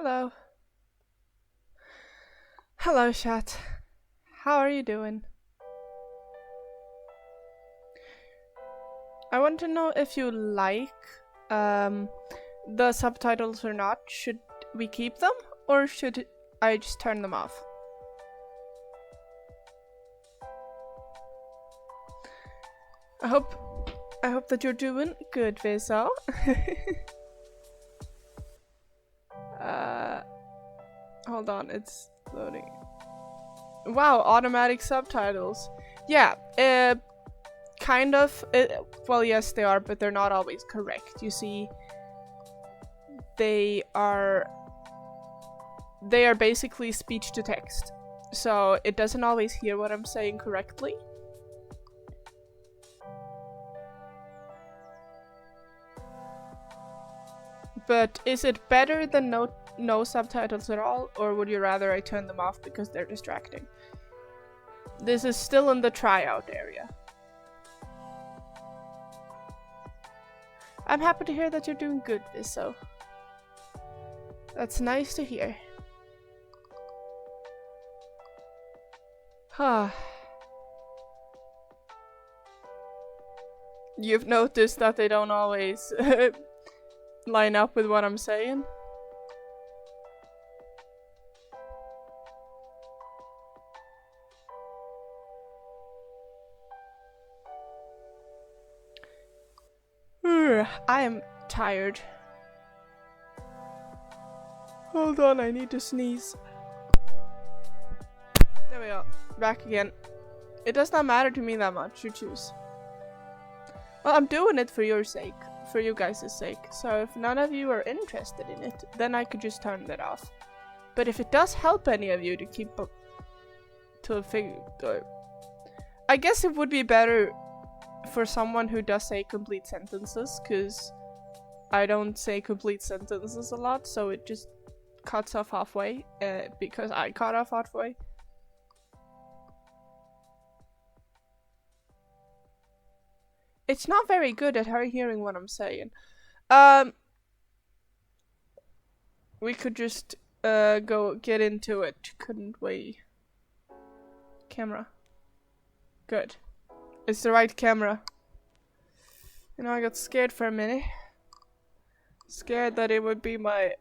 Hello. Hello, chat. How are you doing? I want to know if you like the subtitles or not. Should we keep them or should I just turn them off? I hope that you're doing good, Viso. Hold on, it's loading. Wow, automatic subtitles. Yeah, kind of. Well, yes, they are, but they're not always correct. You see, they are basically speech to text, so it doesn't always hear what I'm saying correctly. But is it better than no subtitles at all, or would you rather I turn them off because they're distracting? This is still in the tryout area. I'm happy to hear that you're doing good, Viso. That's nice to hear. You've noticed that they don't always line up with what I'm saying? I am tired. Hold on, I need to sneeze. There we go. Back again. It does not matter to me that much, you choose. Well, I'm doing it for your sake. For you guys' sake. So if none of you are interested in it, then I could just turn that off. But if it does help any of you to keep up to figure, I guess it would be better for someone who does say complete sentences, because I don't say complete sentences a lot, so it just cuts off halfway, because I cut off halfway. It's not very good at her hearing what I'm saying. We could just go get into it, couldn't we? Camera. Good. It's the right camera. You know, I got scared for a minute. Scared that it would be my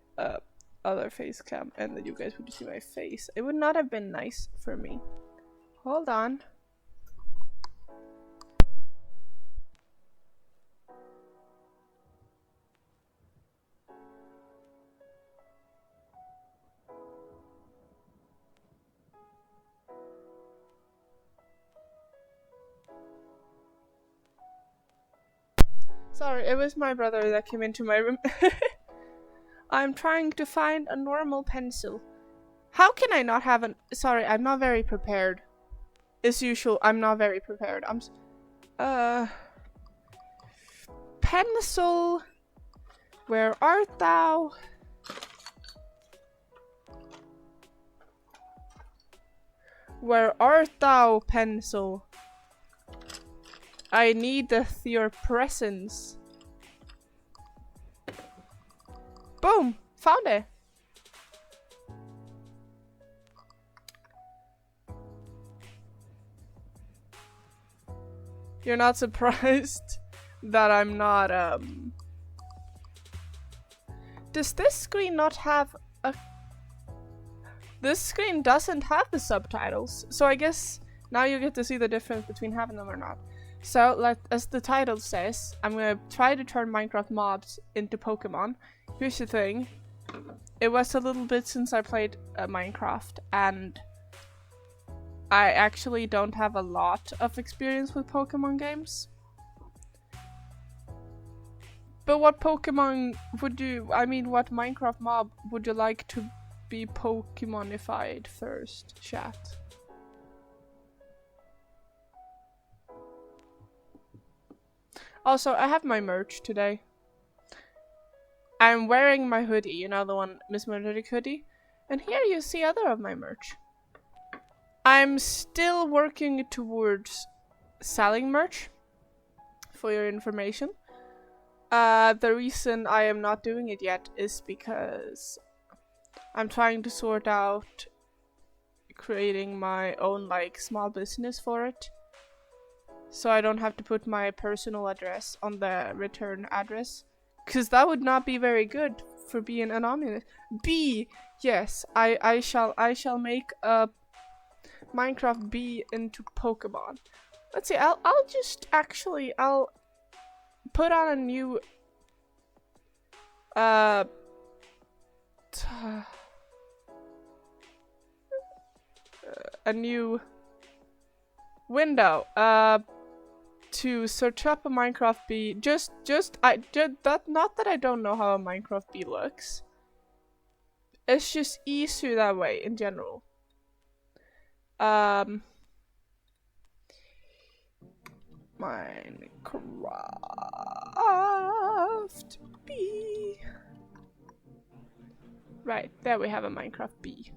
other face cam and that you guys would see my face. It would not have been nice for me. Hold on. Sorry, it was my brother that came into my room. I'm trying to find a normal pencil. How can I not have an— Sorry, I'm not very prepared. As usual, I'm not very prepared. Pencil. Where art thou? Where art thou, pencil? I needeth your presence. Boom! Found it! You're not surprised that I'm not, Does this screen not have a— This screen doesn't have the subtitles, so I guess now you get to see the difference between having them or not. So, as the title says, I'm gonna try to turn Minecraft mobs into Pokemon. Here's the thing. It was a little bit since I played Minecraft, and I actually don't have a lot of experience with Pokemon games. But what Pokemon would you— I mean, what Minecraft mob would you like to be pokémonified first, chat? Also, I have my merch today. I'm wearing my hoodie, you know, the one Miss Melodic hoodie. And here you see other of my merch. I'm still working towards selling merch, for your information. The reason I am not doing it yet is because I'm trying to sort out creating my own like small business for it. So I don't have to put my personal address on the return address. Cause that would not be very good for being anonymous. B, yes, I shall make a Minecraft B into Pokemon. Let's see, I'll just actually I'll put on a new a new window to search up a Minecraft bee. Not that I don't know how a Minecraft bee looks. It's just easier that way in general. Minecraft bee. Right, there we have a Minecraft bee.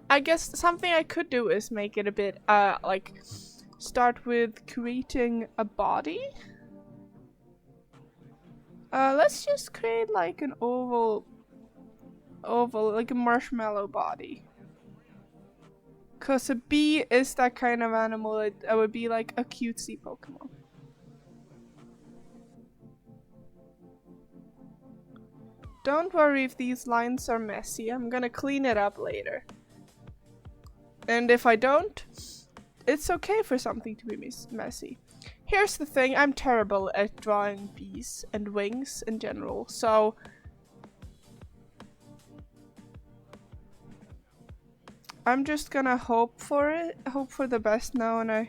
I guess something I could do is make it a bit like start with creating a body. Let's just create like an oval like a marshmallow body. Cause a bee is that kind of animal. It would be like a cutesy Pokemon. Don't worry if these lines are messy. I'm gonna clean it up later. And if I don't, it's okay for something to be messy. Here's the thing, I'm terrible at drawing bees and wings in general, so I'm just gonna hope for the best now, and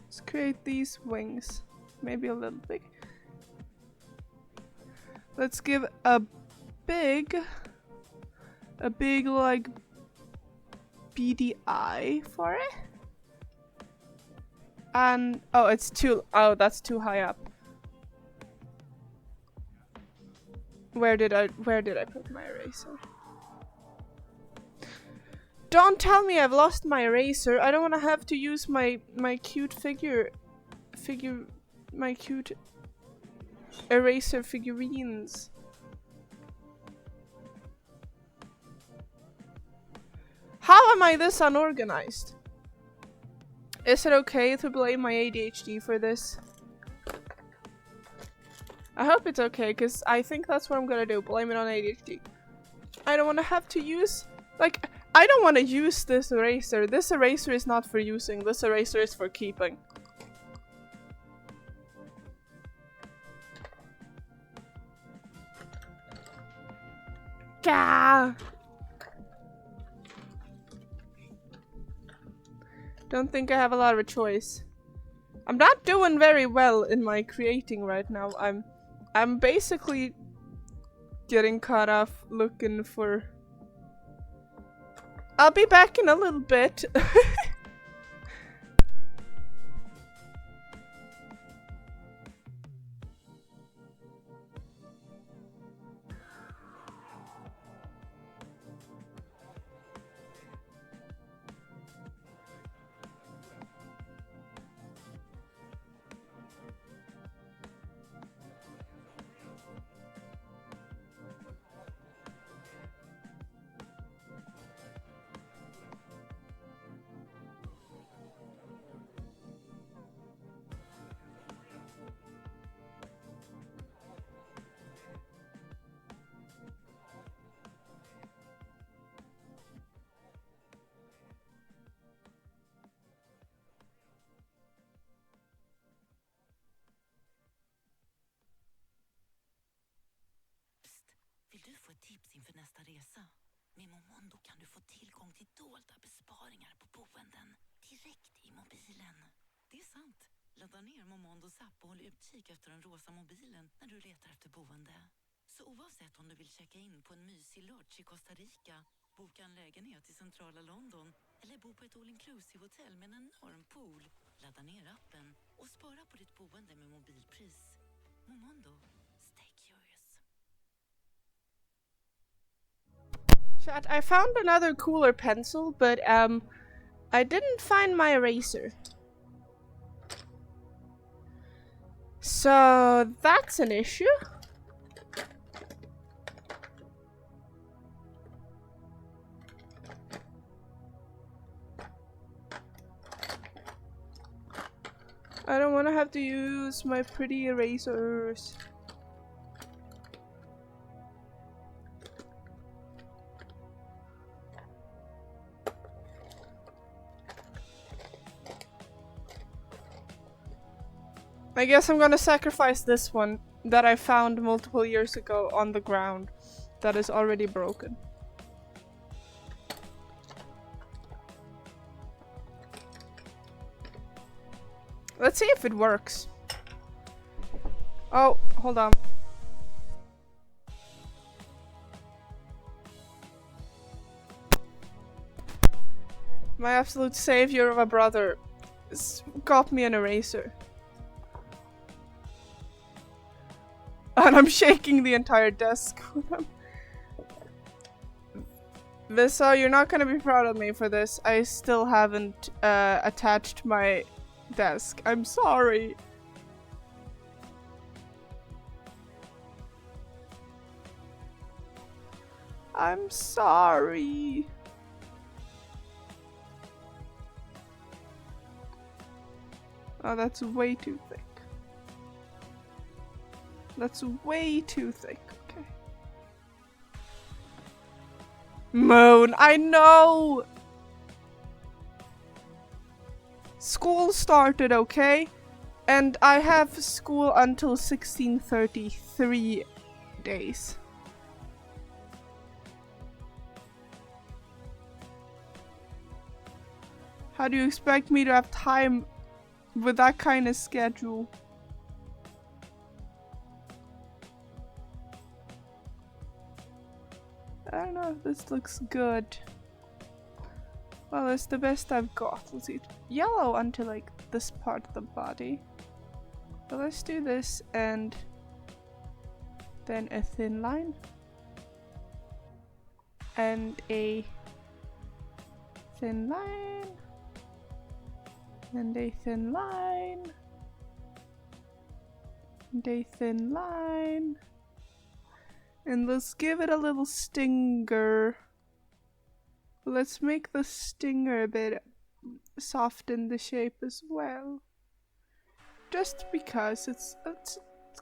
let's create these wings, maybe a little big. Let's give a big like beady eye for it. And oh, that's too high up. Where did I put my eraser? Don't tell me I've lost my eraser. I don't want to have to use my cute my cute eraser figurines. How am I this unorganized? Is it okay to blame my ADHD for this? I hope it's okay, because I think that's what I'm gonna do, blame it on ADHD. I don't want to have to use, like, I don't want to use this eraser. This eraser is not for using, this eraser is for keeping. Gah! Don't think I have a lot of a choice. I'm not doing very well in my creating right now. I'm basically getting caught off looking for... I'll be back in a little bit. Vill du få ett tips inför nästa resa? Med Momondo kan du få tillgång till dolda besparingar på boenden direkt i mobilen. Det är sant. Ladda ner Momondos app och håll utkik efter den rosa mobilen när du letar efter boende. Så oavsett om du vill checka in på en mysig lodge i Costa Rica, boka en lägenhet i centrala London eller bo på ett all-inclusive-hotell med en enorm pool, ladda ner appen och spara på ditt boende med mobilpris. Momondo. Stay curious. Chat, I found another cooler pencil, but I didn't find my eraser. So that's an issue. I don't want to have to use my pretty erasers. I guess I'm gonna sacrifice this one that I found multiple years ago on the ground that is already broken. Let's see if it works. Oh, hold on. My absolute savior of a brother got me an eraser. And I'm shaking the entire desk. Visa, you're not gonna be proud of me for this. I still haven't attached my desk. I'm sorry. I'm sorry. Oh, that's way too thick. That's way too thick. Okay. Moan, I know! School started, okay? And I have school until 16:33 days. How do you expect me to have time with that kind of schedule? I don't know if this looks good. Well, it's the best I've got. Let's see. Yellow until like this part of the body. So let's do this and then a thin line. And a thin line. And a thin line. And a thin line. And let's give it a little stinger. Let's make the stinger a bit soften the shape as well. Just because it's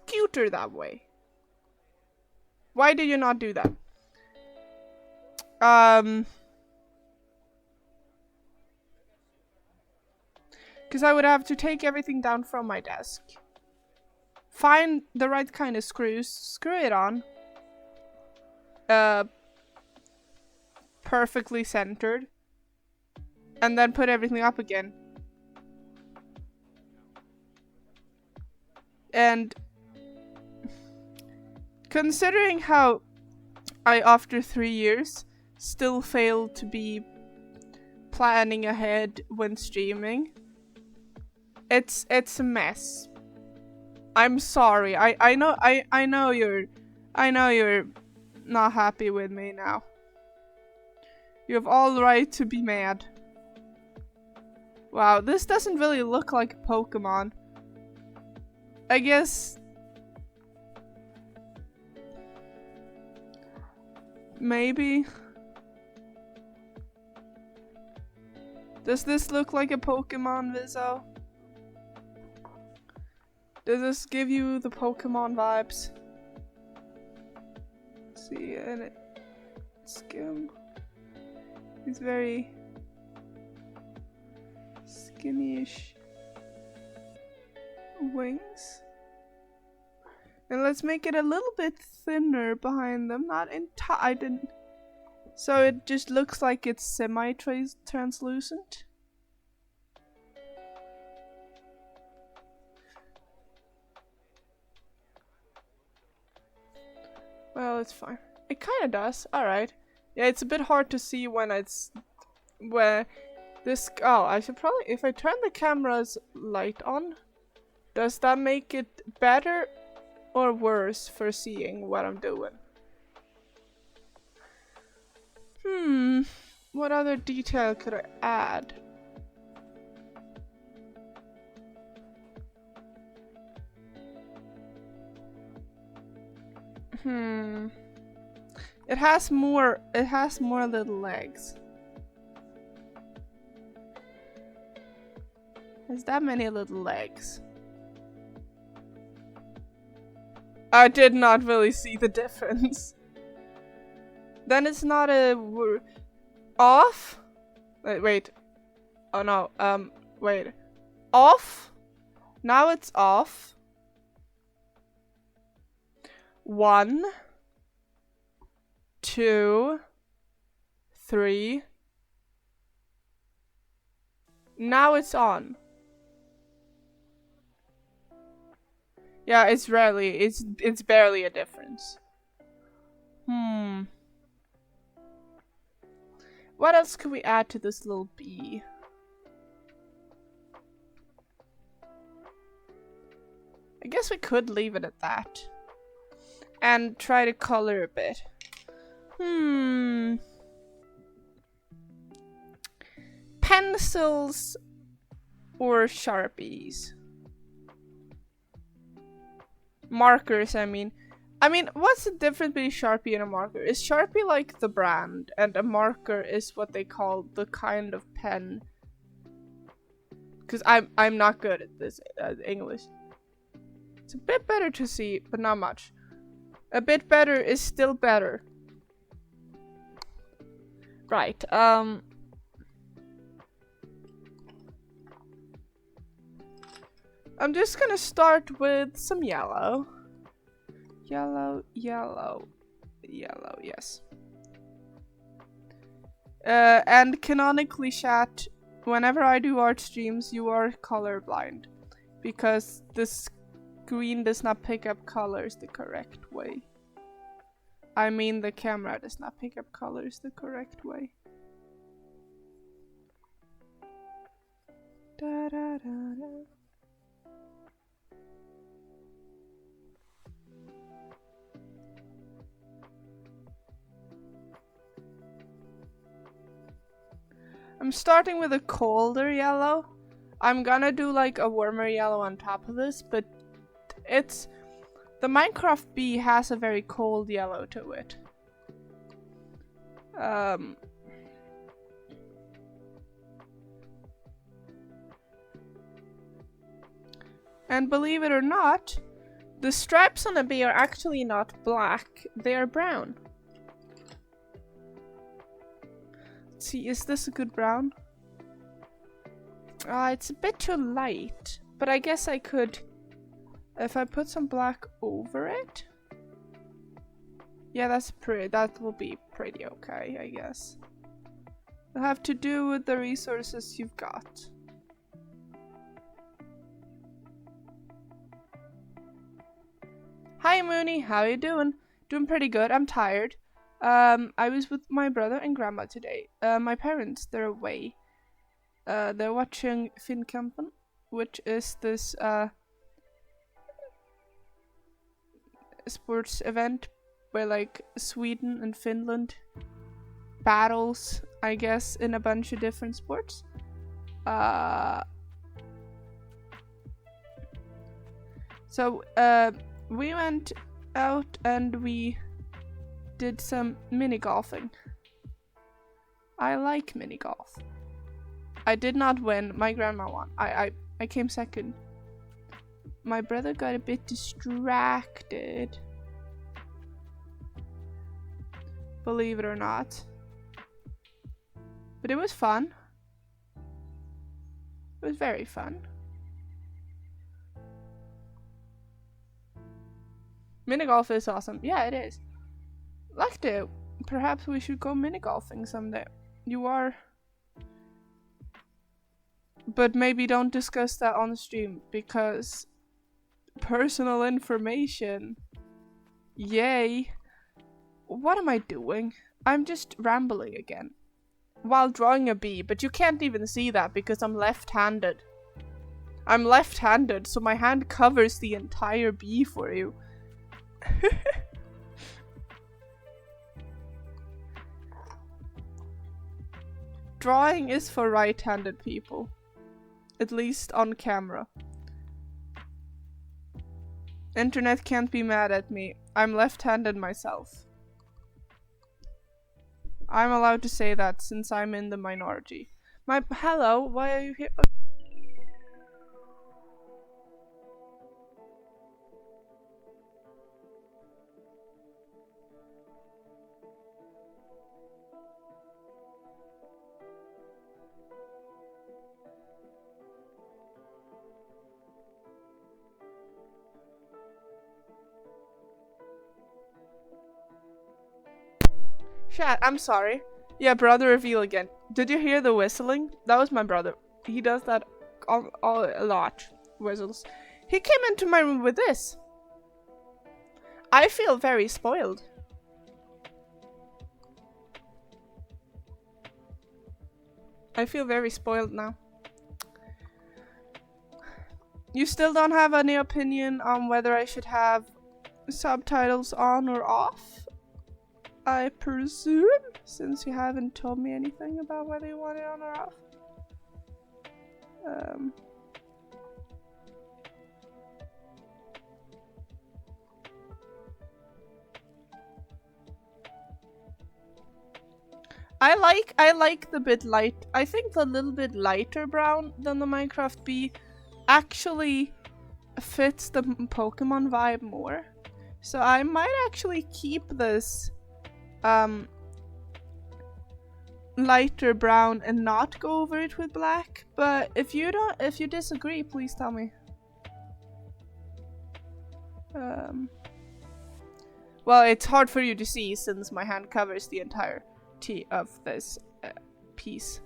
cuter that way. Why did you not do that? Because I would have to take everything down from my desk. Find the right kind of screws, screw it on. Perfectly centered, and then put everything up again. And considering how I, after 3 years, still failed to be planning ahead when streaming, it's a mess. I'm sorry. I know you're not happy with me now. You have all the right to be mad. Wow, this doesn't really look like a Pokemon. I guess maybe. Does this look like a Pokemon, Vizzo? Does this give you the Pokemon vibes? Let's see, and skim. He's very skinny-ish wings. And let's make it a little bit thinner behind them, not I didn't. So it just looks like it's semi-translucent. Well, it's fine. It kind of does. Alright. Yeah, it's a bit hard to see when it's where this. Oh, I should probably, if I turn the camera's light on, does that make it better or worse for seeing what I'm doing? What other detail could I add? It has more little legs. Has that many little legs? I did not really see the difference. Then it's not a off. Wait. Oh no. Wait. Off. Now it's off. 1, 2, 3. Now it's on. Yeah, it's barely a difference. What else could we add to this little bee? I guess we could leave it at that. And try to color a bit. Pencils or Sharpies? Markers, I mean. What's the difference between Sharpie and a marker? Is Sharpie like the brand, and a marker is what they call the kind of pen? Because I'm not good at this English. It's a bit better to see, but not much. A bit better is still better. Right, I'm just gonna start with some yellow. Yellow, yes. And canonically, chat, whenever I do art streams, you are colorblind. Because this screen does not pick up colors the correct way. I mean, the camera does not pick up colors the correct way. Da, da, da, da. I'm starting with a colder yellow. I'm gonna do like a warmer yellow on top of this, but the Minecraft bee has a very cold yellow to it. And believe it or not, the stripes on the bee are actually not black, they are brown. Let's see, is this a good brown? It's a bit too light, but I guess I could, if I put some black over it. Yeah, that will be pretty okay, I guess. You'll have to do with the resources you've got. Hi Mooney, how you doing? Doing pretty good, I'm tired. I was with my brother and grandma today. My parents, they're away. They're watching Finnkampen, which is this sports event where like Sweden and Finland battles, I guess, in a bunch of different sports. So we went out and we did some mini golfing. I like mini golf. I did not win. My grandma won. I came second. My brother got a bit distracted. Believe it or not. But it was fun. It was very fun. Mini golf is awesome. Yeah, it is. Like to. Perhaps we should go mini golfing someday. You are. But maybe don't discuss that on the stream because personal information. Yay. What am I doing? I'm just rambling again. While drawing a bee, but you can't even see that because I'm left-handed. I'm left-handed, so my hand covers the entire bee for you. Drawing is for right-handed people. At least on camera. Internet can't be mad at me. I'm left-handed myself. I'm allowed to say that since I'm in the minority. Hello, why are you here? Chat, I'm sorry. Yeah, brother reveal again. Did you hear the whistling? That was my brother. He does that a lot. Whistles. He came into my room with this. I feel very spoiled. I feel very spoiled now. You still don't have any opinion on whether I should have subtitles on or off? I presume, since you haven't told me anything about whether you want it on or off. I like the bit light. I think the little bit lighter brown than the Minecraft bee actually fits the Pokemon vibe more. So I might actually keep this lighter brown and not go over it with black. But if you disagree, please tell me. Well, it's hard for you to see since my hand covers the entire of this piece.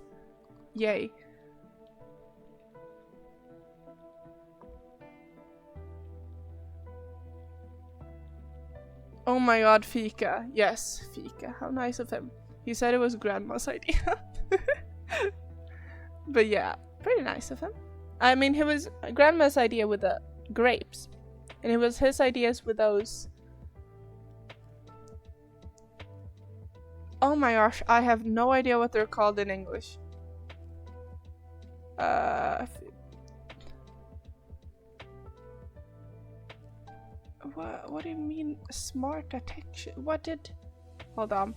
Yay. Oh my god, Fika. Yes, Fika. How nice of him. He said it was grandma's idea. But yeah, pretty nice of him. I mean, it was grandma's idea with the grapes. And it was his ideas with those. Oh my gosh, I have no idea what they're called in English. What do you mean smart detection? What did... Hold on.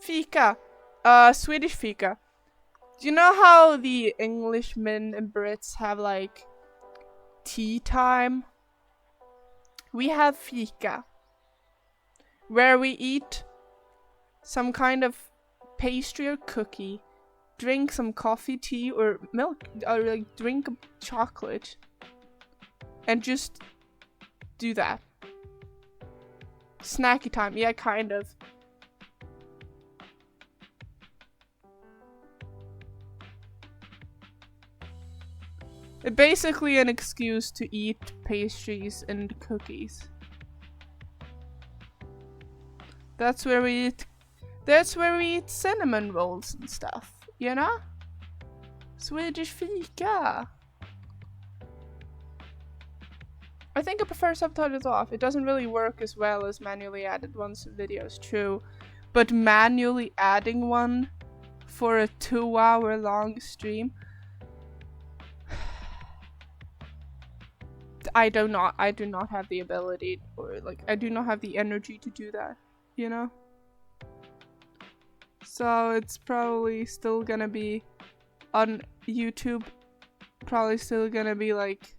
Fika. Swedish fika. Do you know how the Englishmen and Brits have like tea time? We have fika, where we eat some kind of pastry or cookie, drink some coffee, tea, or milk, or like drink chocolate, and just do that. Snacky time, yeah, kind of. It's basically an excuse to eat pastries and cookies. That's where we eat cinnamon rolls and stuff, you know? Swedish fika. I think I prefer subtitles off. It doesn't really work as well as manually added ones in videos, true. But manually adding one for a 2-hour long stream, I do not have the ability, or like I do not have the energy to do that, you know? So it's probably still gonna be on YouTube, probably still gonna be like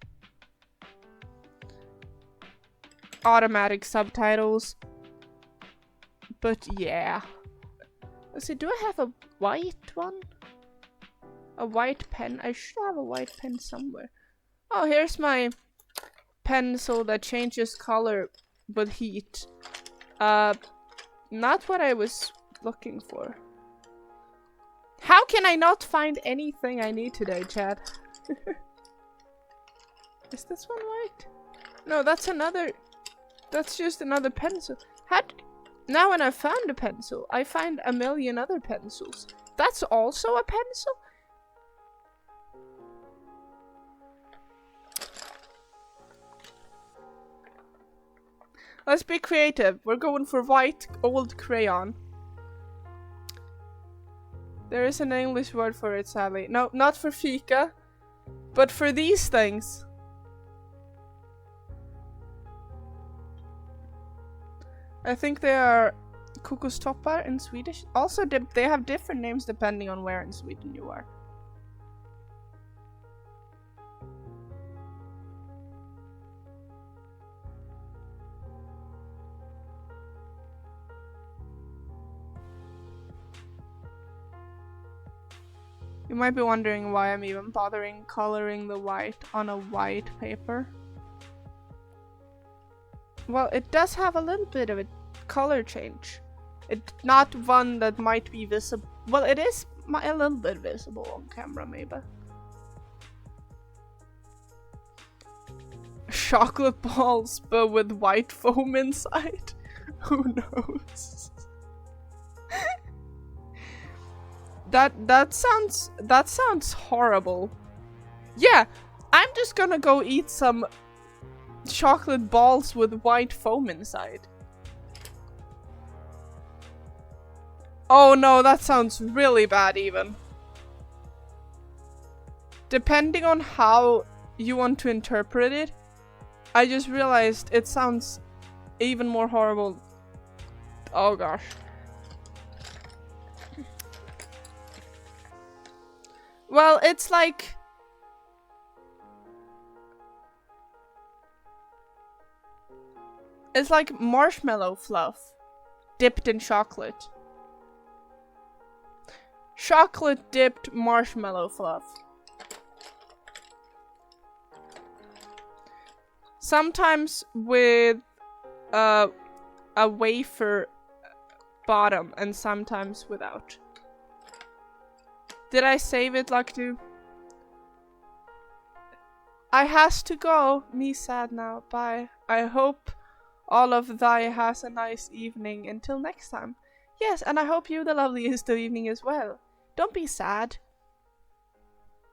automatic subtitles. But yeah. Let's see, do I have a white one? A white pen? I should have a white pen somewhere. Oh, here's my pencil that changes color with heat. Not what I was looking for. How can I not find anything I need today, Chad? Is this one white? No, that's just another pencil. Now when I found a pencil, I find a million other pencils. That's also a pencil? Let's be creative. We're going for white old crayon. There is an English word for it, sadly. No, not for fika. But for these things, I think they are kokostoppar in Swedish. Also, they have different names depending on where in Sweden you are. You might be wondering why I'm even bothering coloring the white on a white paper. Well, it does have a little bit of a color change. It's not one that might be visible. Well, it is a little bit visible on camera, maybe. Chocolate balls, but with white foam inside. Who knows? That sounds horrible. Yeah, I'm just gonna go eat some chocolate balls with white foam inside. Oh no, that sounds really bad even. Depending on how you want to interpret it, I just realized it sounds even more horrible. Oh gosh. Well, it's like marshmallow fluff dipped in chocolate. Chocolate dipped marshmallow fluff. Sometimes with a wafer bottom and sometimes without. Did I save it, Lakdu? I has to go. Me sad now. Bye. I hope all of thy has a nice evening until next time. Yes, and I hope you the loveliest of evening as well. Don't be sad.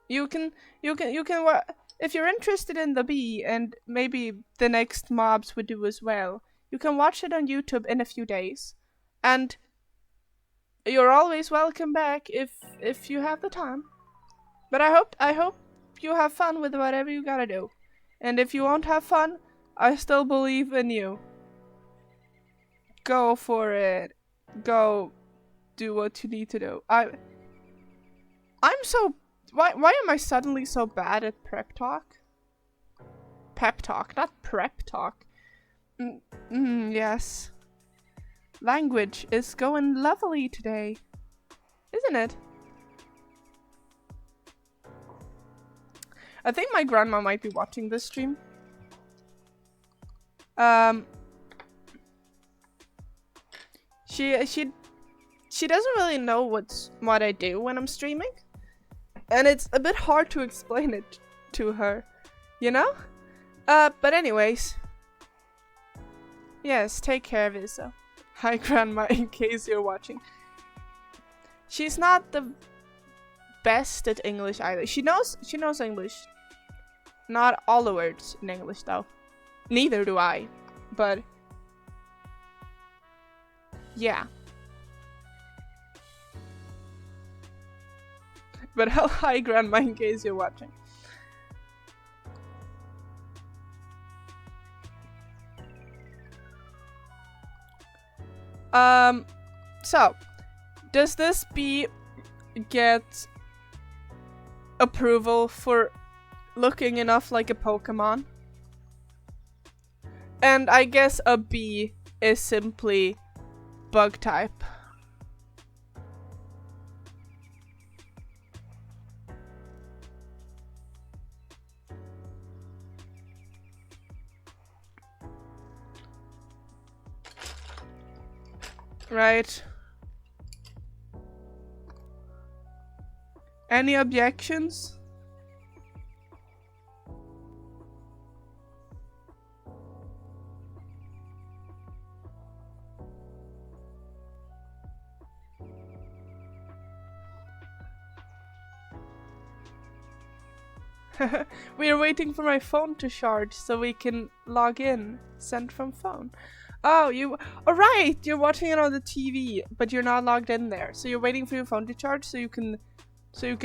You can if you're interested in the bee and maybe the next mobs would do as well, you can watch it on YouTube in a few days. And you're always welcome back if you have the time. But I hope you have fun with whatever you gotta do. And if you won't have fun, I still believe in you. Go for it. Go do what you need to do. I'm so why am I suddenly so bad at prep talk? Pep talk, not prep talk. Yes. Language is going lovely today, isn't it? I think my grandma might be watching this stream. She doesn't really know what I do when I'm streaming, and it's a bit hard to explain it to her, you know? But anyways, yes, take care of Isa. Hi, Grandma, in case you're watching. She's not the best at English either. She knows English. Not all the words in English, though. Neither do I. But yeah. But hi, Grandma, in case you're watching. So, does this bee get approval for looking enough like a Pokemon? And I guess a bee is simply bug type. Right. Any objections? We are waiting for my phone to charge so we can log in. Send from phone. Oh, alright! You're watching it on the TV, but you're not logged in there. So you're waiting for your phone to charge so you can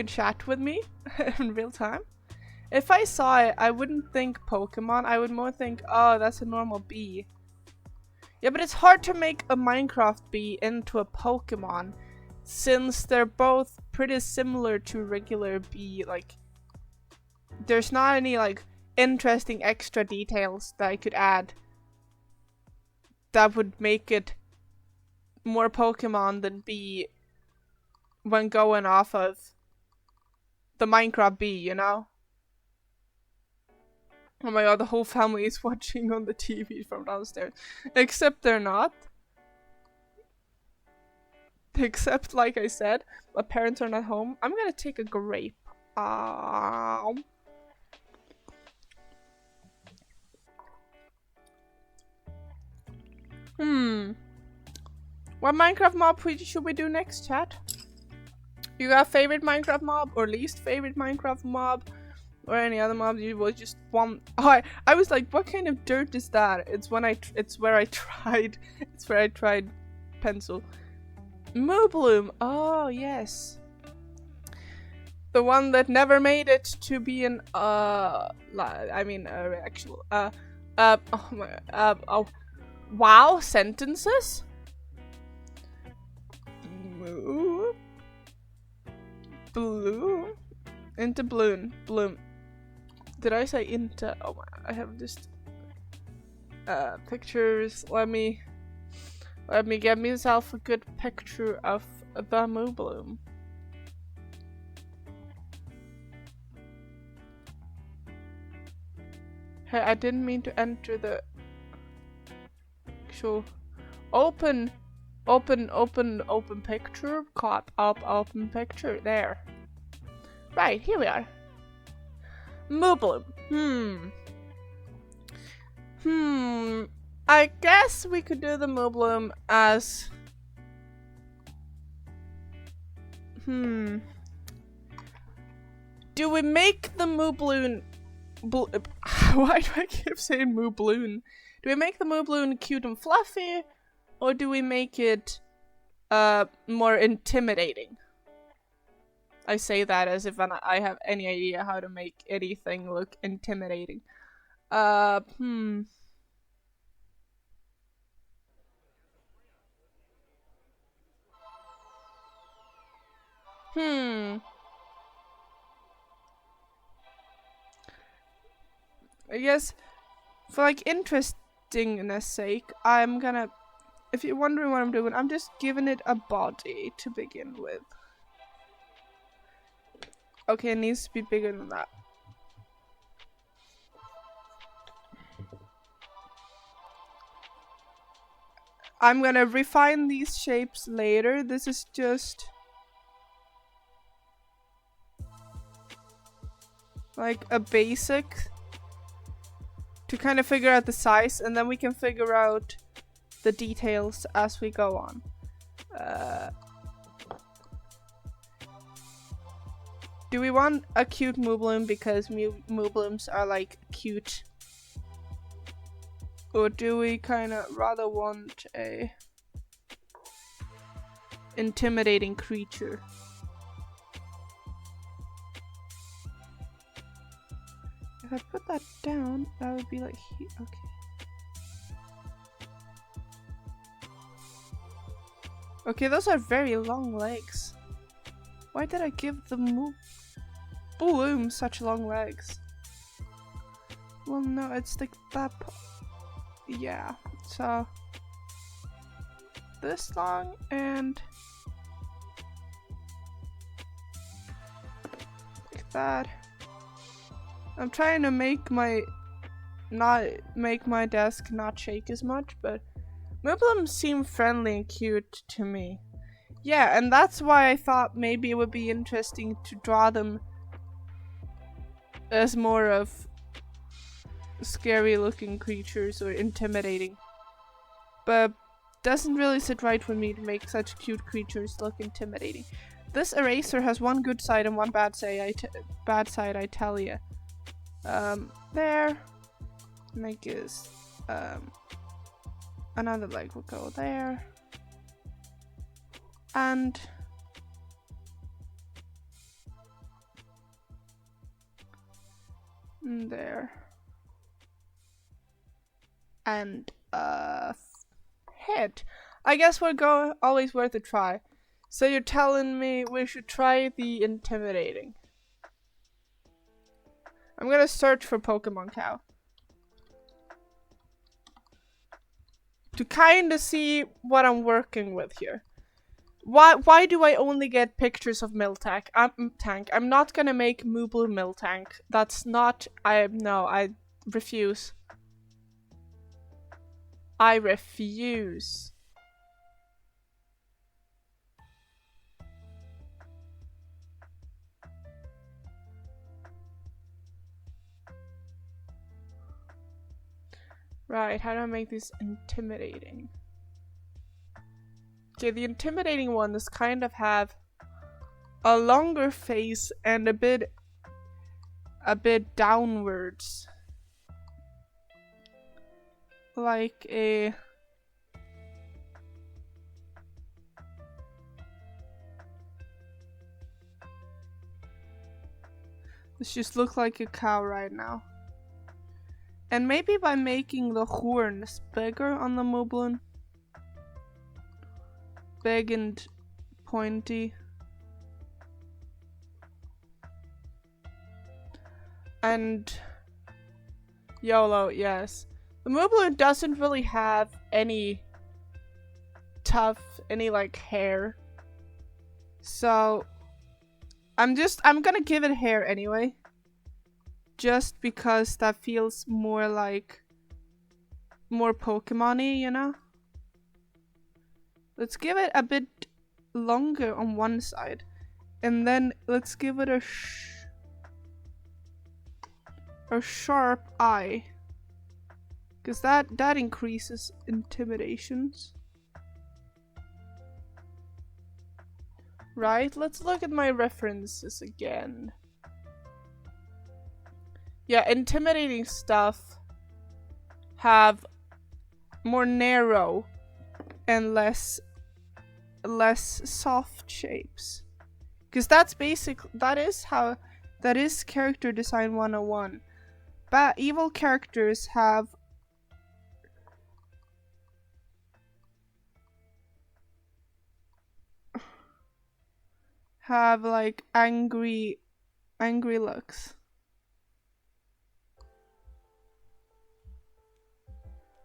chat with me in real time. If I saw it, I wouldn't think Pokemon. I would more think, oh, that's a normal bee. Yeah, but it's hard to make a Minecraft bee into a Pokemon, since they're both pretty similar to regular bee. Like, there's not any like interesting extra details that I could add that would make it more Pokemon than bee when going off of the Minecraft bee, you know? Oh my god, the whole family is watching on the TV from downstairs. Except they're not. Except, like I said, my parents are not home. I'm gonna take a grape. What Minecraft mob should we do next, chat? You got favorite Minecraft mob or least favorite Minecraft mob? Or any other mob you was just one? Oh, I was like, what kind of dirt is that? It's when it's where I tried pencil. Moobloom. Oh yes. The one that never made it to be an actual oh my wow, sentences. Moo. Bloom into bloom. Did I say into? Oh my! I have just pictures. Let me get myself a good picture of the Moobloom. Hey, I didn't mean to enter the actual open picture. Caught up open picture there. Right, here we are. Moobloom. I guess we could do the Moobloom as do we make the Moobloom why do I keep saying Moobloom? Do we make the Moobloom cute and fluffy, or do we make it more intimidating? I say that as if I have any idea how to make anything look intimidating. I guess for like interestingness sake, I'm gonna, if you're wondering what I'm doing, I'm just giving it a body to begin with. Okay, it needs to be bigger than that. I'm gonna refine these shapes later. This is just like a basic to kind of figure out the size, and then we can figure out the details as we go on. Do we want a cute Moobloom because Mooblooms are like cute? Or do we kind of rather want a intimidating creature? If I put that down, that would be like okay. Okay, those are very long legs. Why did I give the Moobloom such long legs? Well, no, it's like that. Yeah, so this long and like that. I'm trying to make my desk not shake as much, but Mooblooms seem friendly and cute to me. Yeah, and that's why I thought maybe it would be interesting to draw them as more of scary looking creatures or intimidating. But doesn't really sit right with me to make such cute creatures look intimidating. This eraser has one good side and one bad side, I tell ya. There. And I guess another leg will go there. And There. And head. I guess we're always worth a try. So you're telling me we should try the intimidating. I'm gonna search for Pokemon cow. To kinda see what I'm working with here. Why do I only get pictures of Miltank? I'm not gonna make Mooble Miltank. That's not no, I refuse. I refuse. Right, how do I make this intimidating? Okay, the intimidating one is kind of have a longer face and a bit downwards. Like a this just looks like a cow right now. And maybe by making the horns bigger on the Moblin. Big and pointy. And YOLO, yes. The Moblin doesn't really have any like hair. So I'm gonna give it hair anyway. Just because that feels more like more Pokemon-y, you know? Let's give it a bit longer on one side. And then let's give it a sharp eye. Because that increases intimidations. Right, let's look at my references again. Yeah, intimidating stuff have more narrow and less soft shapes. Because that is character design 101. But evil characters have like angry looks.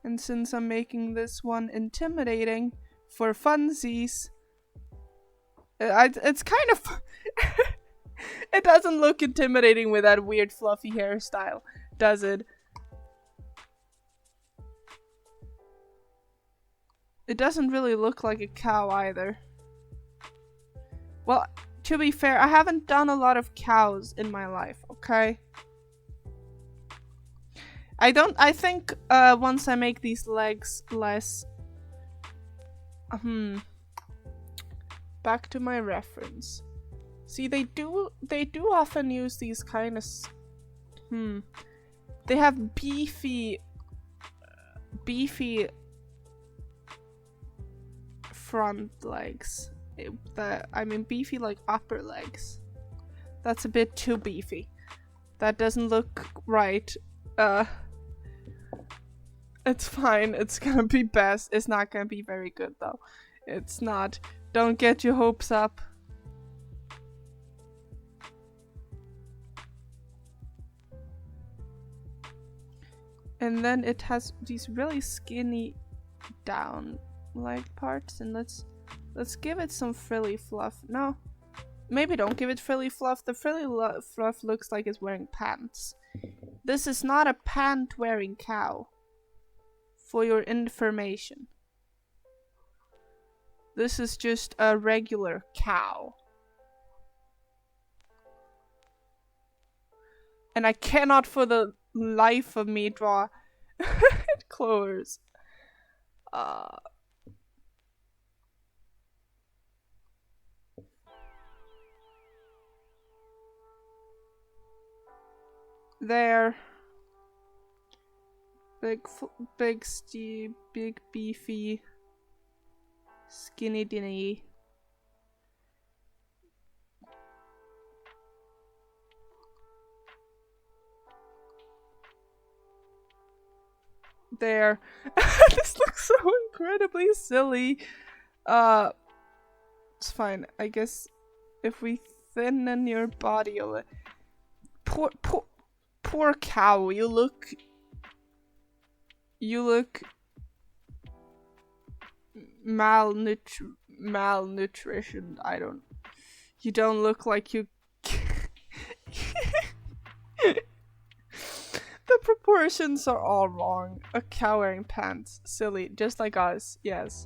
And since I'm making this one intimidating for funsies, it's kind of it doesn't look intimidating with that weird fluffy hairstyle, does it? It doesn't really look like a cow either. Well, to be fair, I haven't done a lot of cows in my life, okay? I think once I make these legs less back to my reference. See, they do often use these kind of they have beefy front legs. Beefy like upper legs. That's a bit too beefy. That doesn't look right. It's fine. It's gonna be best. It's not gonna be very good though. It's not. Don't get your hopes up. And then it has these really skinny down like parts, and let's give it some frilly fluff. No, maybe don't give it frilly fluff. The frilly fluff looks like it's wearing pants. This is not a pant wearing cow. For your information. This is just a regular cow. And I cannot for the life of me draw clovers. There. Big beefy, skinny dinny. There. This looks so incredibly silly. It's fine. I guess if we thin your body a little. Poor cow. You look malnutrition. You don't look like you. The proportions are all wrong. A cow wearing pants. Silly. Just like us. Yes.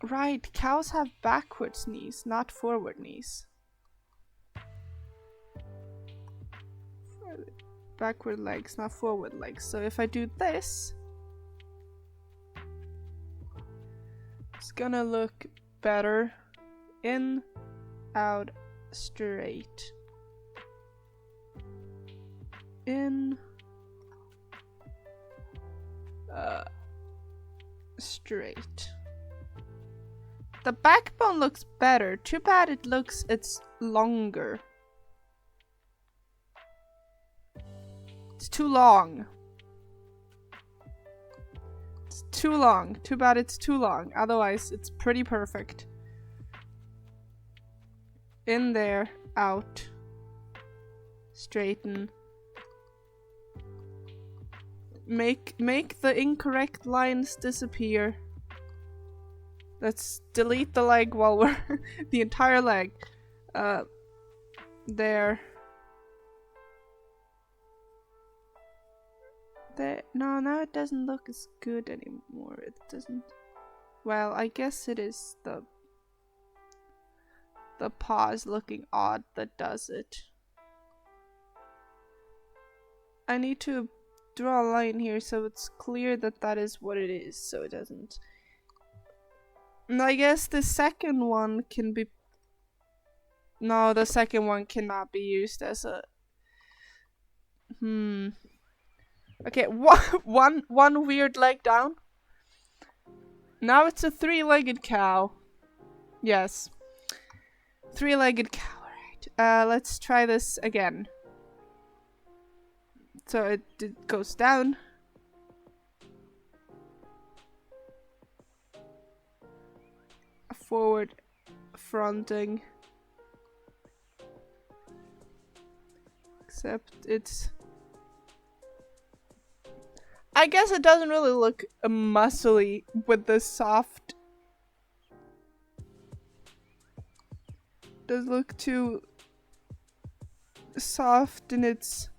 Right. Cows have backwards knees, not forward knees. Backward legs, not forward legs. So if I do this, it's gonna look better. In, out, straight. In, straight. The backbone looks better. Too bad it's longer. It's too long. It's too long. Too bad it's too long. Otherwise, it's pretty perfect. In there, out, straighten. Make the incorrect lines disappear. Let's delete the leg while we're the entire leg. There. No, now it doesn't look as good anymore. It doesn't. Well, I guess it is the paws looking odd that does it. I need to draw a line here so it's clear that that is what it is, so it doesn't. And I guess the second one can be. No, the second one cannot be used as a. Okay, one weird leg down. Now it's a three-legged cow. Yes. Three-legged cow, alright. Let's try this again. So it goes down. Forward fronting. Except it's. I guess it doesn't really look muscly with the soft. Does look too soft in its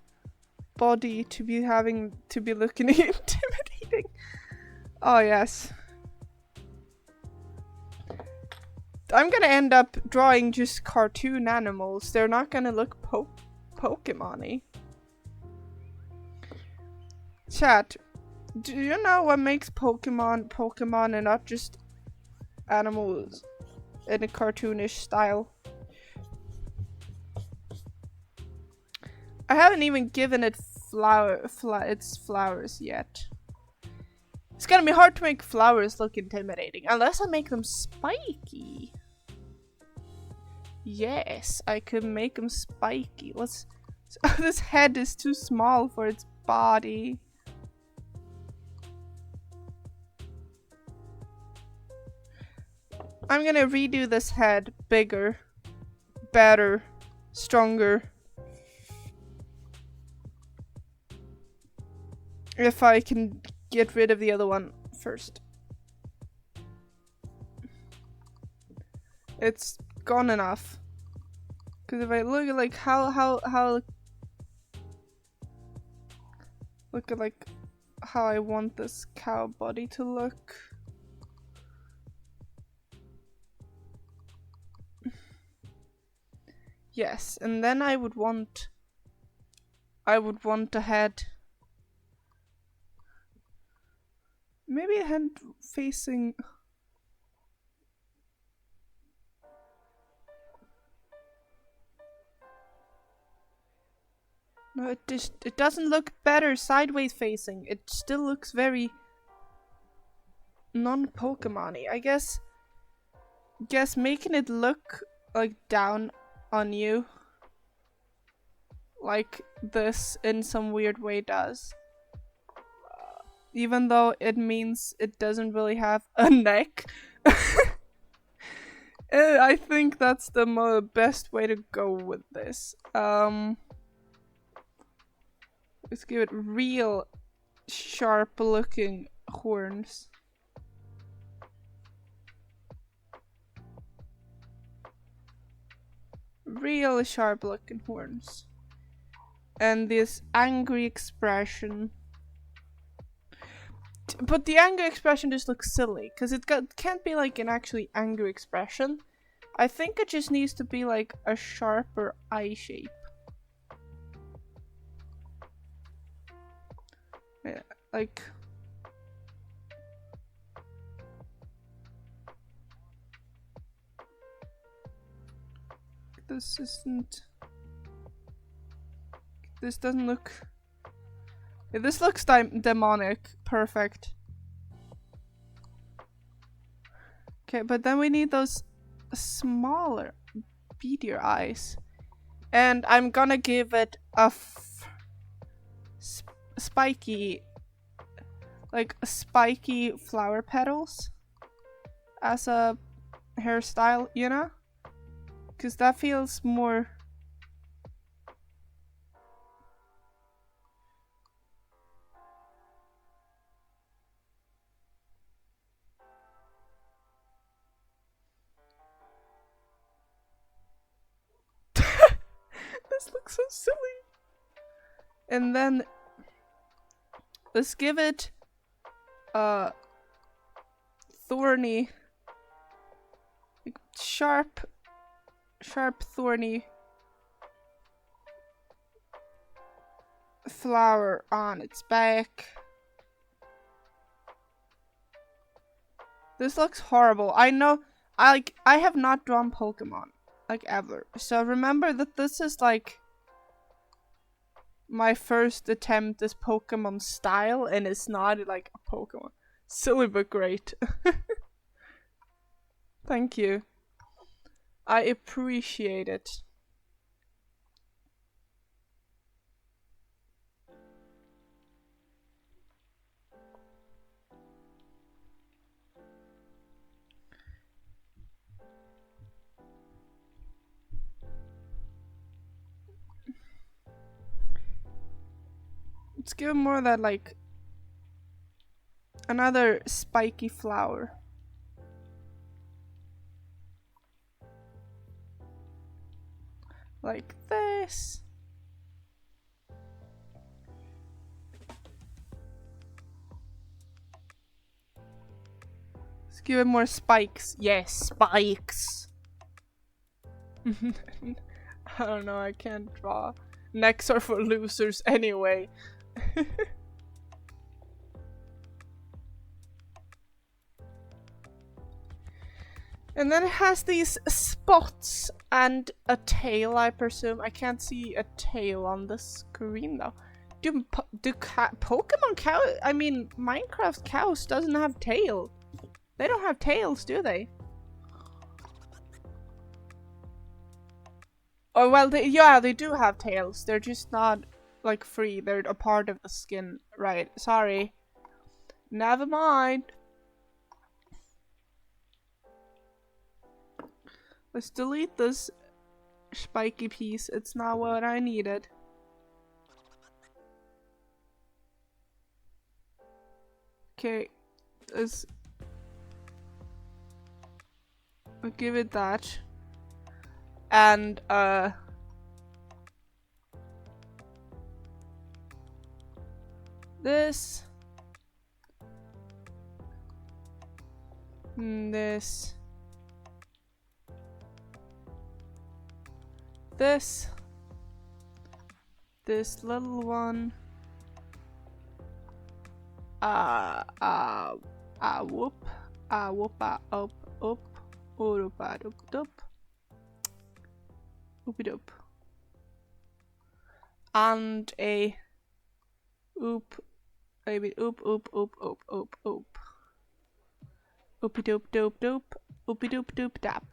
body to be looking intimidating. Oh yes. I'm gonna end up drawing just cartoon animals. They're not gonna look Pokemon-y. Chat, do you know what makes Pokemon and not just animals in a cartoonish style? I haven't even given it its flowers yet. It's gonna be hard to make flowers look intimidating unless I make them spiky. Yes, I could make them spiky. This head is too small for its body. I'm gonna redo this head bigger, better, stronger. If I can get rid of the other one first. It's gone enough. Because if I look at like look at like how I want this cow body to look. Yes, and then I would want a head. Maybe a head facing. No, it doesn't look better sideways facing. It still looks very non-Pokemon-y. I guess making it look like down on you like this in some weird way does. Even though it means it doesn't really have a neck. I think that's the best way to go with this. Let's give it real sharp looking horns. Real sharp looking horns. And this angry expression. But the angry expression just looks silly, because it can't be like an actually angry expression. I think it just needs to be like a sharper eye shape. Yeah, like... This isn't... This doesn't look... Yeah, this looks demonic. Perfect. Okay, but then we need those smaller, beadier eyes. And I'm gonna give it a spiky, like spiky flower petals as a hairstyle, you know? Because that feels more... This looks so silly. And then let's give it thorny, like sharp thorny flower on its back. This looks horrible. I know. I have not drawn Pokemon like ever. So remember that this is like my first attempt as Pokemon style, and it's not like a Pokemon. Silly but great. Thank you. I appreciate it. Let's give it more of that, like, another spiky flower. Like this. Let's give it more spikes. Yes, spikes. I don't know, I can't draw. Necks are for losers anyway. And then it has these spots and a tail, I presume. I can't see a tail on the screen though. Do Pokemon cow? I mean, Minecraft cows doesn't have tail. They don't have tails, do they? Oh well, yeah, they do have tails. They're just not like free. They're a part of the skin, right? Sorry. Never mind. Let's delete this spiky piece. It's not what I needed. Okay, let's... I'll give it that. And, this. This. This little one. Whoop. Whoopa up, Oopa doop doop. Oopie doop. And a oop. Maybe oop. Oopie doop doop doop. Oopie doop doop dap.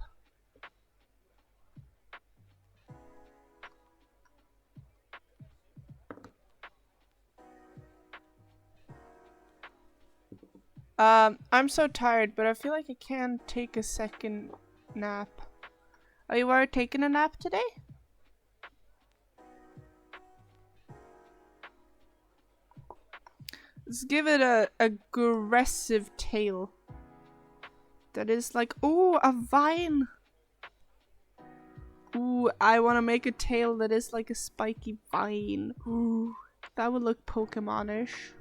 I'm so tired, but I feel like I can take a second nap. Are you already taking a nap today? Let's give it a aggressive tail. That is like, ooh, a vine. Ooh, I want to make a tail that is like a spiky vine. Ooh, that would look Pokemon-ish.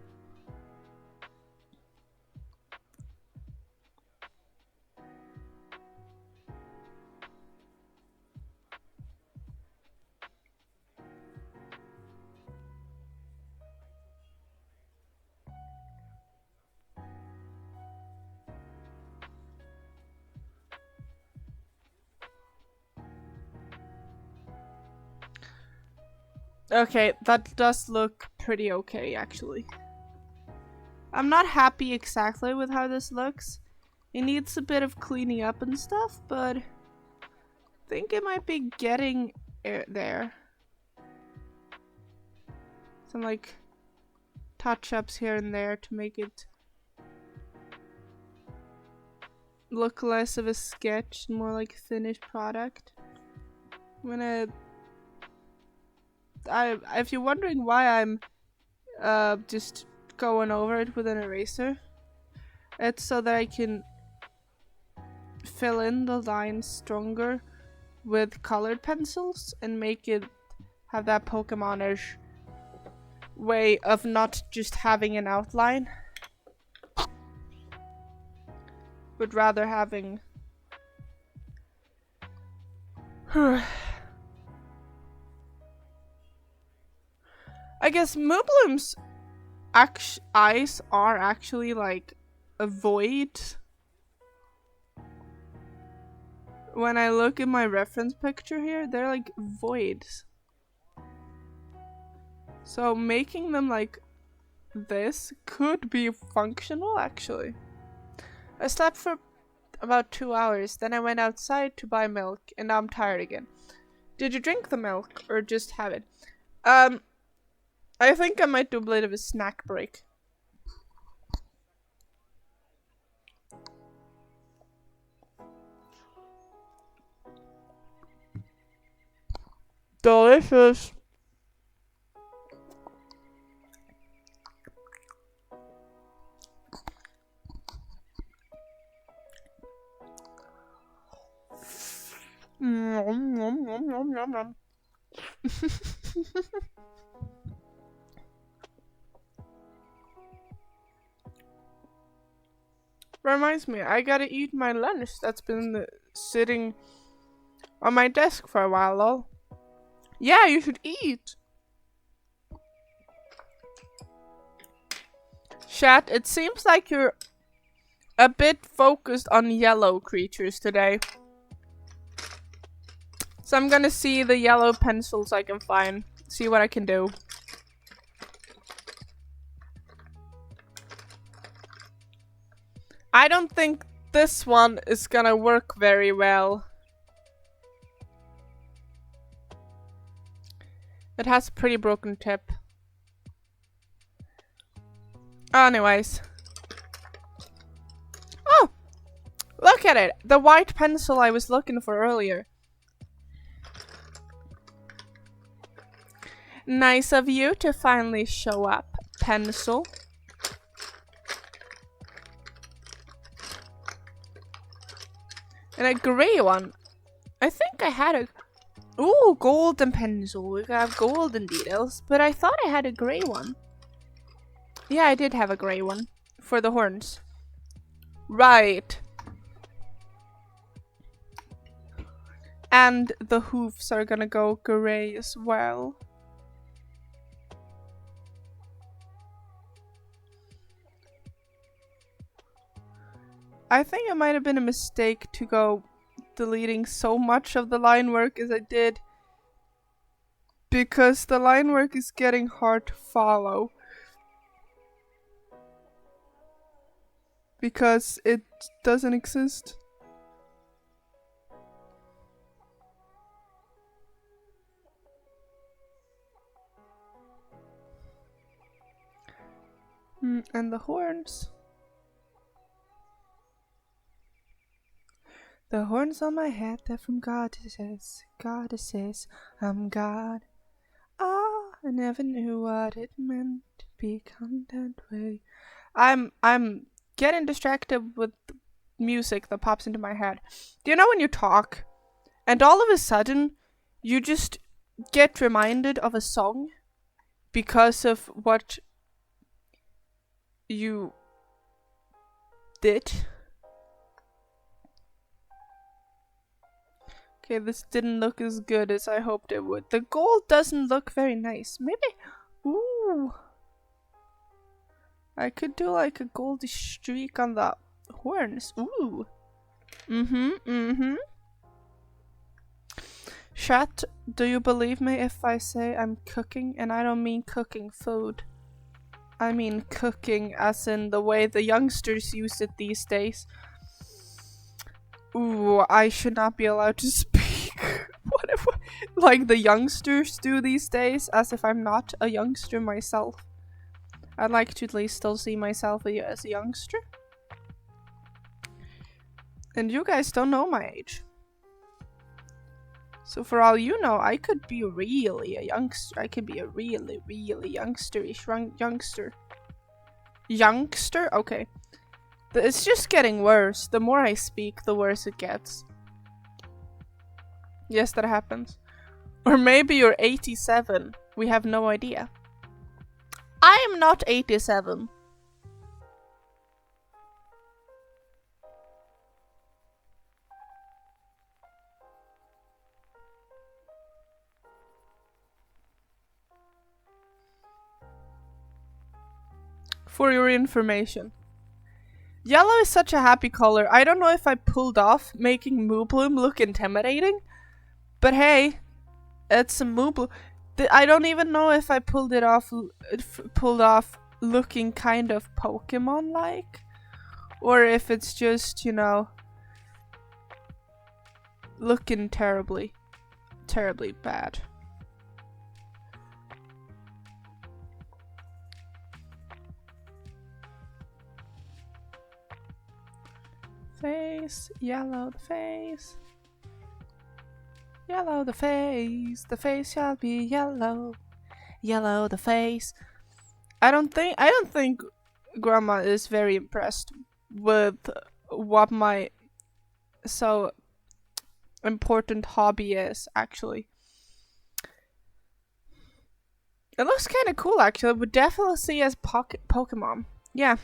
Okay, that does look pretty okay, actually. I'm not happy exactly with how this looks. It needs a bit of cleaning up and stuff, but I think it might be getting there. Some like touch-ups here and there to make it look less of a sketch, more like a finished product. I'm gonna... if you're wondering why I'm just going over it with an eraser, it's so that I can fill in the lines stronger with colored pencils and make it have that Pokemon-ish way of not just having an outline, but rather having I guess Moobloom's eyes are actually like a void. When I look at my reference picture here, they're like voids. So making them like this could be functional, actually. I slept for about 2 hours, then I went outside to buy milk, and now I'm tired again. Did you drink the milk or just have it? I think I might do a bit of a snack break. Delicious. Nom, nom, nom, nom, nom, nom. Reminds me, I gotta eat my lunch that's been sitting on my desk for a while, lol. Yeah, you should eat. Chat, it seems like you're a bit focused on yellow creatures today. So I'm gonna see the yellow pencils I can find. See what I can do. I don't think this one is gonna work very well. It has a pretty broken tip. Anyways. Oh! Look at it! The white pencil I was looking for earlier. Nice of you to finally show up, pencil. And a grey one. I think I had a... Ooh, golden pencil. We have golden details. But I thought I had a grey one. Yeah, I did have a grey one. For the horns. Right. And the hoofs are gonna go grey as well. I think it might have been a mistake to go deleting so much of the line work as I did, because the line work is getting hard to follow because it doesn't exist. And the horns. The horns on my head, they're from goddesses, goddesses, I'm God. Ah, I never knew what it meant to be content way. I'm getting distracted with music that pops into my head. Do you know when you talk and all of a sudden you just get reminded of a song because of what you did? Okay, this didn't look as good as I hoped it would. The gold doesn't look very nice. Maybe... Ooh. I could do like a goldy streak on the horns. Ooh. Chat, do you believe me if I say I'm cooking? And I don't mean cooking food. I mean cooking as in the way the youngsters use it these days. Ooh, I should not be allowed to speak. What if, like the youngsters do these days, as if I'm not a youngster myself. I'd like to at least still see myself as a youngster. And you guys don't know my age. So for all you know, I could be really a youngster. I could be a really, really youngsterish youngster. Youngster? Okay. It's just getting worse. The more I speak, the worse it gets. Yes, that happens. Or maybe you're 87. We have no idea. I am not 87. For your information. Yellow is such a happy color. I don't know if I pulled off making Moobloom look intimidating. But hey, it's a Moobloom. I don't even know if I pulled off looking kind of Pokemon-like. Or if it's just, you know, looking terribly bad. Face, yellow the face. Yellow the face shall be yellow. Yellow the face. I don't think Grandma is very impressed with what my so important hobby is, actually. It looks kind of cool, actually. Would definitely see as Pokemon. Yeah.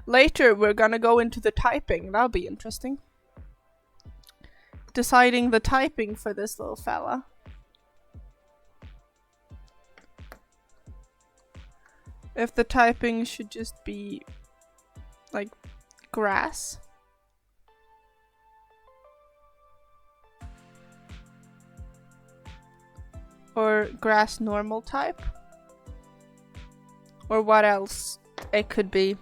Later, we're gonna go into the typing. That'll be interesting. Deciding the typing for this little fella. If the typing should just be like grass. Or grass normal type. Or what else it could be.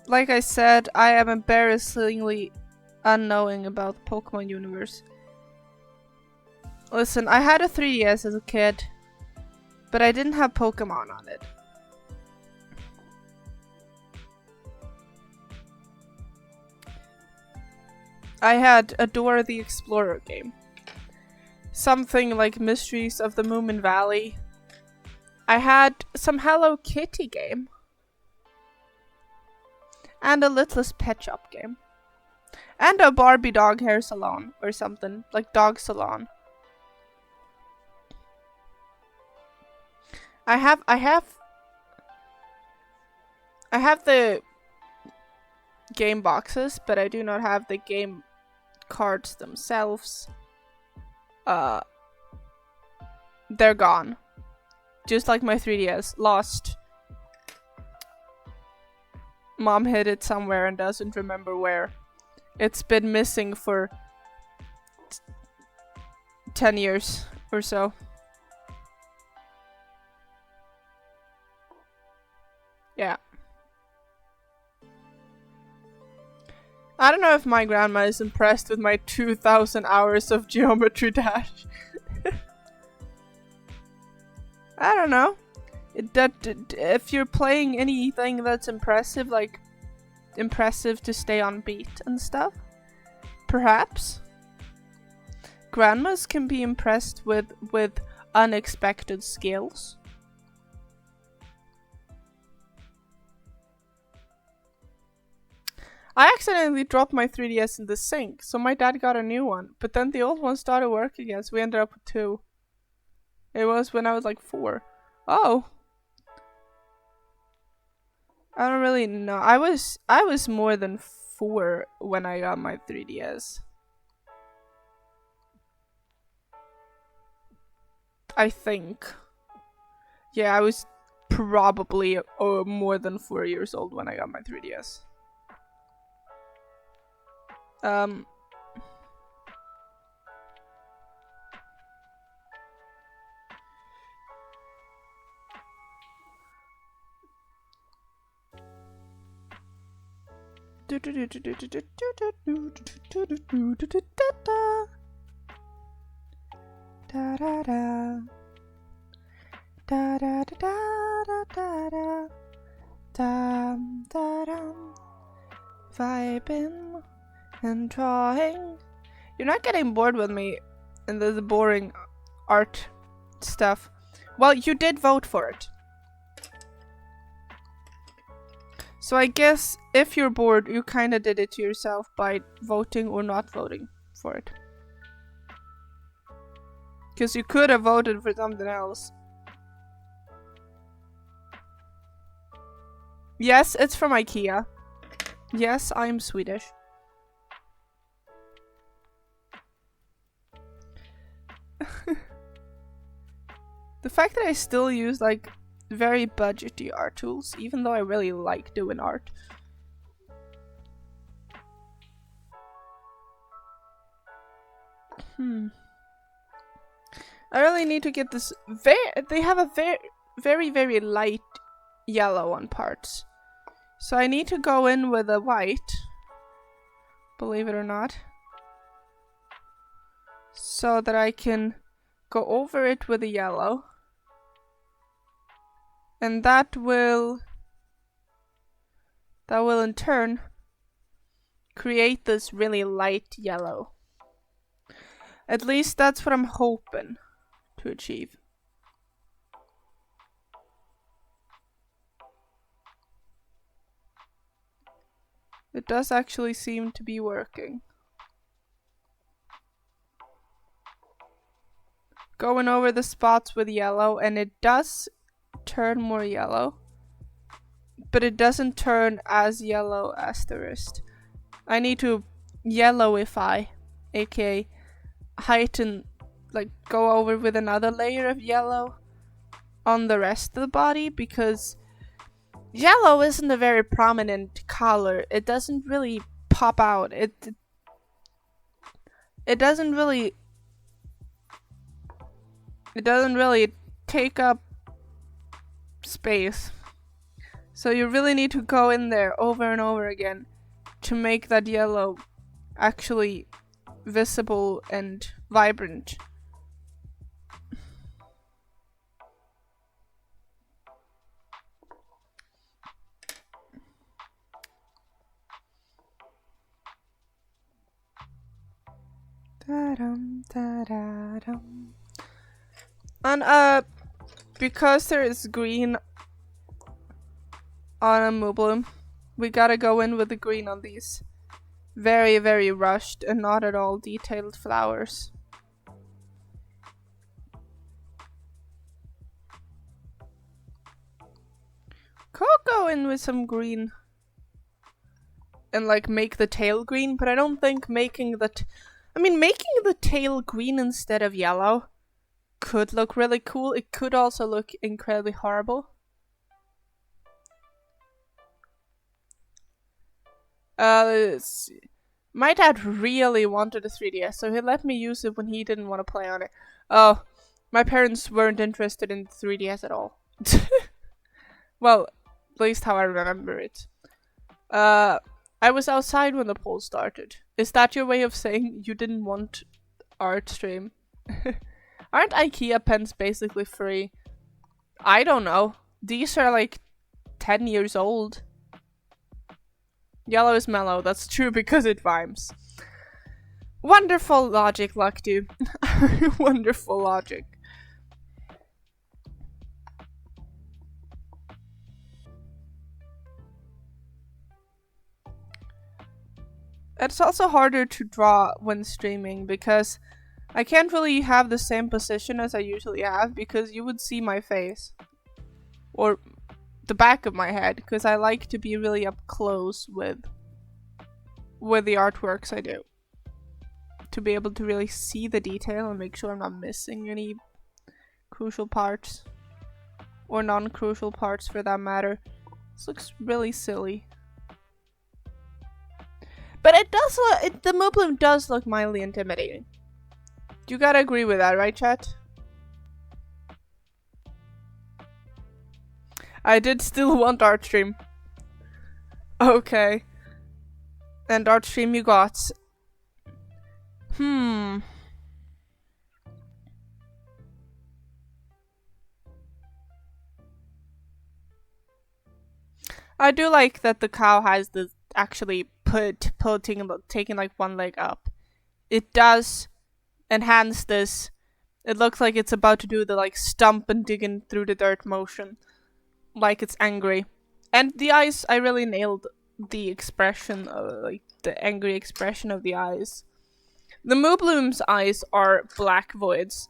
Like I said, I am embarrassingly unknowing about the Pokemon universe. Listen, I had a 3DS as a kid, but I didn't have Pokemon on it. I had a Dora the Explorer game. Something like Mysteries of the Moomin Valley. I had some Hello Kitty game. And a Littlest Pet Shop game. And a Barbie dog hair salon or something. Like dog salon. I have the game boxes, but I do not have the game cards themselves. They're gone. Just like my 3DS. Lost. Mom hid it somewhere and doesn't remember where. It's been missing for 10 years or so. Yeah. I don't know if my grandma is impressed with my 2,000 hours of Geometry Dash. I don't know. that if you're playing anything that's impressive, like impressive to stay on beat and stuff, perhaps grandmas can be impressed with unexpected skills. I accidentally dropped my 3DS in the sink, so my dad got a new one, but then the old one started working again, so we ended up with 2. It was when I was like 4. Oh. I don't really know. I was more than 4 when I got my 3DS. I think. Yeah, I was probably more than 4 years old when I got my 3DS. Vibing and drawing. You're not getting bored with me in this boring art stuff. Well, you did vote for it. So I guess if you're bored, you kind of did it to yourself by voting or not voting for it. Because you could have voted for something else. Yes, it's from IKEA. Yes, I'm Swedish. The fact that I still use like very budgety art tools, even though I really like doing art. I really need to get this they have a very light yellow on parts. So I need to go in with a white, believe it or not, so that I can go over it with a yellow. And that will in turn create this really light yellow. At least that's what I'm hoping to achieve. It does actually seem to be working. Going over the spots with yellow, and it does turn more yellow, but it doesn't turn as yellow as the rest. I need to yellowify, aka heighten, like go over with another layer of yellow on the rest of the body, because yellow isn't a very prominent color. It doesn't really pop out. It doesn't really take up space. So you really need to go in there over and over again to make that yellow actually visible and vibrant. And because there is green on a Moobloom, we gotta go in with the green on these very rushed and not at all detailed flowers. Could go in with some green and like make the tail green, but I don't think making the tail green instead of yellow could look really cool. It could also look incredibly horrible. Let's see. My dad really wanted a 3DS, so he let me use it when he didn't want to play on it. Oh, my parents weren't interested in 3DS at all. Well, at least how I remember it. I was outside when the poll started. Is that your way of saying you didn't want art stream? Aren't IKEA pens basically free? I don't know. these are like 10 years old. Yellow is mellow. That's true because it rhymes. Wonderful logic, Luckdu. Wonderful logic. It's also harder to draw when streaming because I can't really have the same position as I usually have because you would see my face. Or the back of my head because I like to be really up close with the artworks I do. To be able to really see the detail and make sure I'm not missing any crucial parts. Or non-crucial parts for that matter. This looks really silly. But it does look, the Moobloom does look mildly intimidating. You gotta agree with that, right, chat? I did still want Artstream. Okay. And Artstream you got. I do like that the cow has the actually taking like one leg up. It does enhance this. It looks like it's about to do the like stump and digging through the dirt motion. Like it's angry. And the eyes, I really nailed the expression of like the angry expression of the eyes. The Moobloom's eyes are black voids.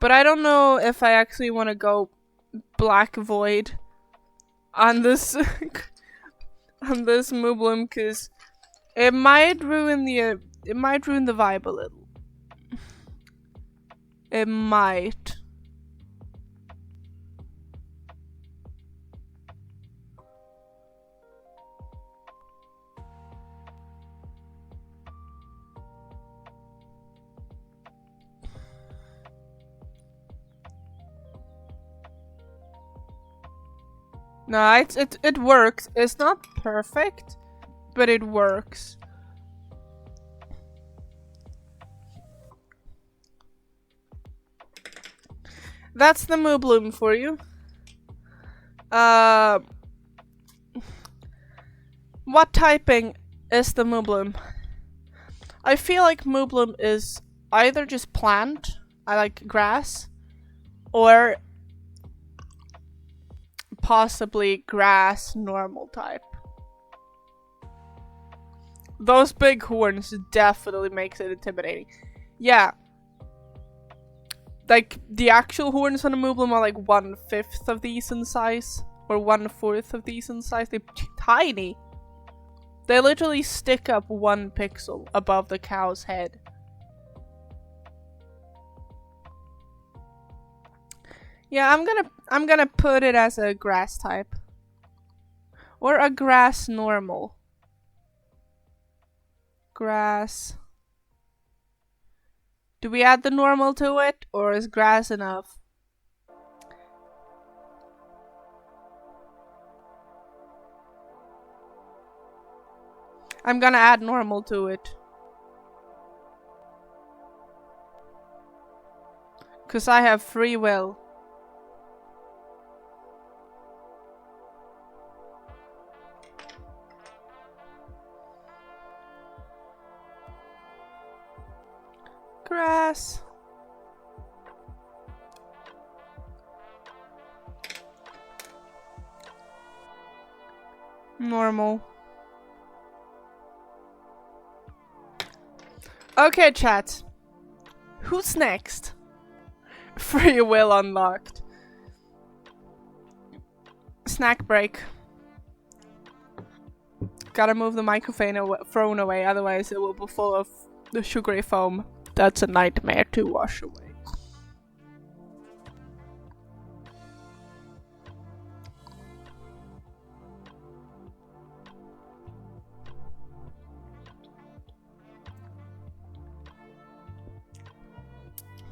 But I don't know if I actually want to go black void on this on this Moobloom because it might ruin the vibe a little. It might. No, it works. It's not perfect, but it works. That's the Moobloom for you. What typing is the Moobloom? I feel like Moobloom is either just plant, I like grass, or possibly grass normal type. Those big horns definitely makes it intimidating. Yeah. Like, the actual horns on a Moobloom are like 1/5 of these in size. Or 1/4 of these in size. They're tiny. They literally stick up 1 pixel above the cow's head. Yeah, I'm gonna put it as a grass type. Or a grass normal. Grass. Do we add the normal to it, or is grass enough? I'm gonna add normal to it. Cause I have free will. Grass. Normal. Okay, chat. Who's next? Free will unlocked. Snack break. Gotta move the microphone away, otherwise it will be full of the sugary foam. That's a nightmare to wash away.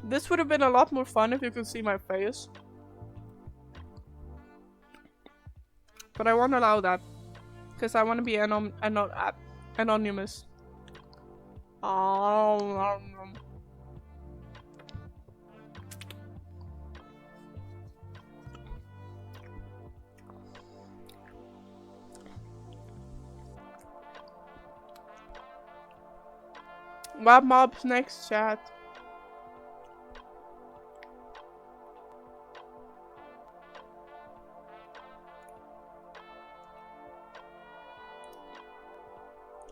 This would have been a lot more fun if you could see my face. But I won't allow that. Because I want to be anonymous. Oh. What mob's next, chat?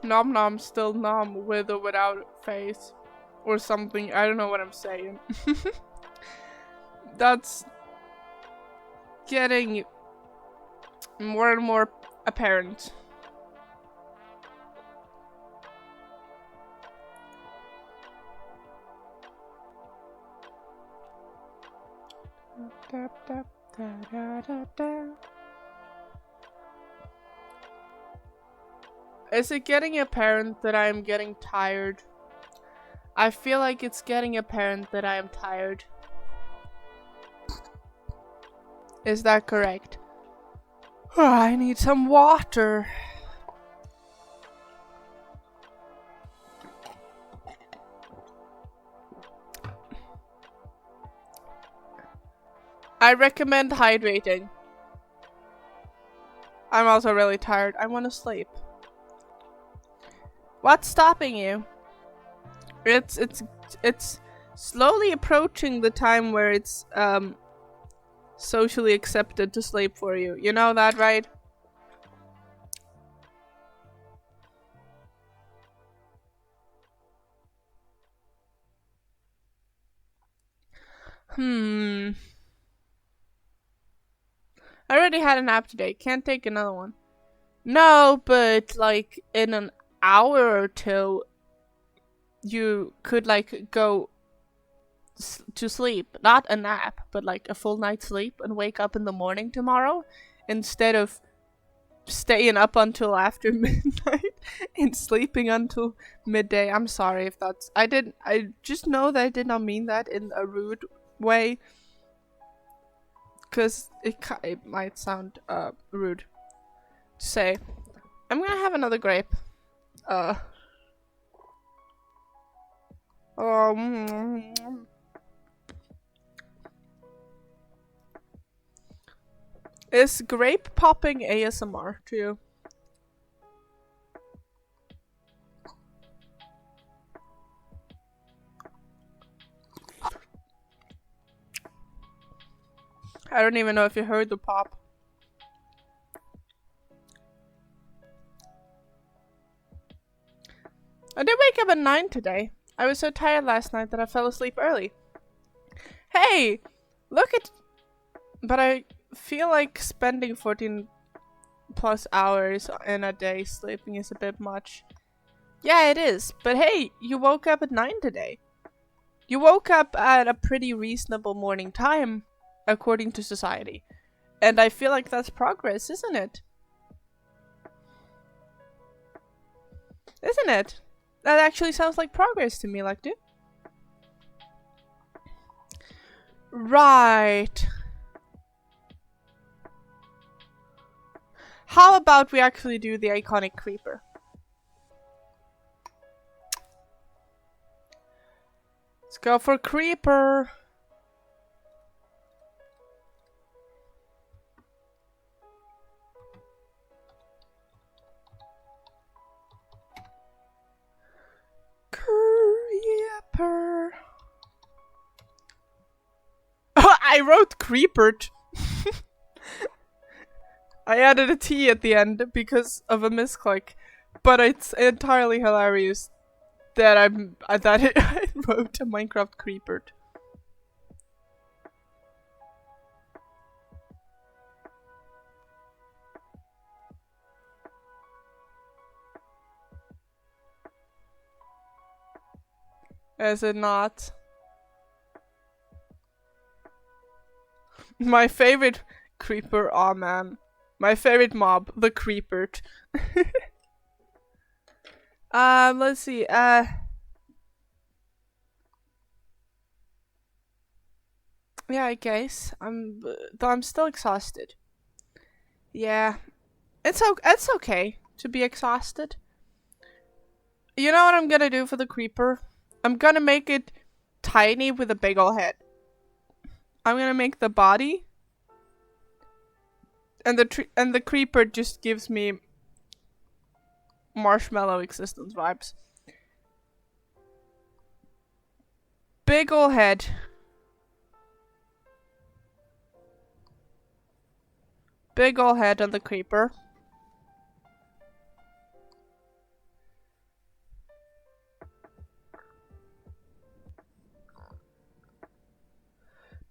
Nom nom still nom with or without face. Or something. I don't know what I'm saying. That's getting more and more apparent. Is it getting apparent that I am getting tired? I feel like it's getting apparent that I am tired. Is that correct? Oh, I need some water. I recommend hydrating. I'm also really tired. I want to sleep. What's stopping you? It's slowly approaching the time where it's socially accepted to sleep for you. You know that, right? I already had a nap today. Can't take another one. No, but like in an hour or two, you could like go to sleep. Not a nap, but like a full night's sleep and wake up in the morning tomorrow instead of staying up until after midnight and sleeping until midday. I'm sorry if that's... I just know that I did not mean that in a rude way. Because it might sound rude to say. I'm gonna have another grape. Is grape popping ASMR to you? I don't even know if you heard the pop. I did wake up at 9 today. I was so tired last night that I fell asleep early. Hey! Look at... But I feel like spending 14 plus hours in a day sleeping is a bit much. Yeah, it is. But hey, you woke up at 9 today. You woke up at a pretty reasonable morning time, according to society. And I feel like that's progress, isn't it? Isn't it? That actually sounds like progress to me, like, dude. Right. How about we actually do the iconic creeper? Let's go for creeper. Creeper. I wrote creepered. I added a T at the end because of a misclick, but it's entirely hilarious that I wrote a Minecraft creepered. Is it not? My favorite creeper, aw man. My favorite mob, the creepered. Let's see, yeah, I guess. Though I'm still exhausted. Yeah. It's okay to be exhausted. You know what I'm gonna do for the creeper? I'm gonna make it tiny with a big ol' head. I'm gonna make the body, and the creeper just gives me marshmallow existence vibes. Big ol' head. Big ol' head on the creeper.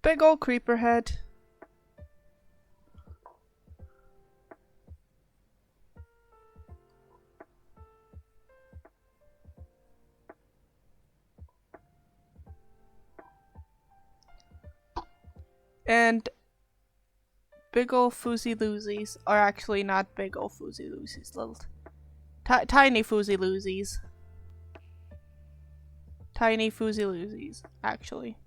Big ol' creeper head. And big ol' foozy loosies are actually not big ol' foozy loosies, little tiny foozy loosies. Tiny foozy loosies, actually.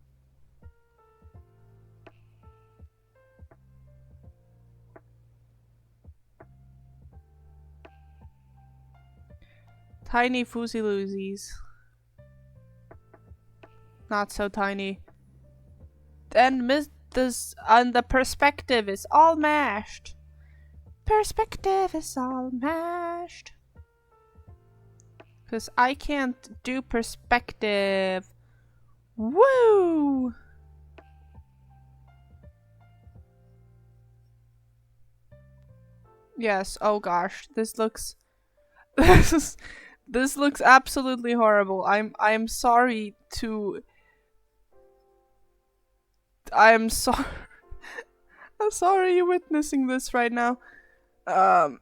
Tiny foozy loosies. Not so tiny. And the perspective is all mashed. Perspective is all mashed. Cause I can't do perspective. Woo! Yes, oh gosh. This looks this looks absolutely horrible. I'm sorry to I'm sorry I'm sorry you're witnessing this right now. Well,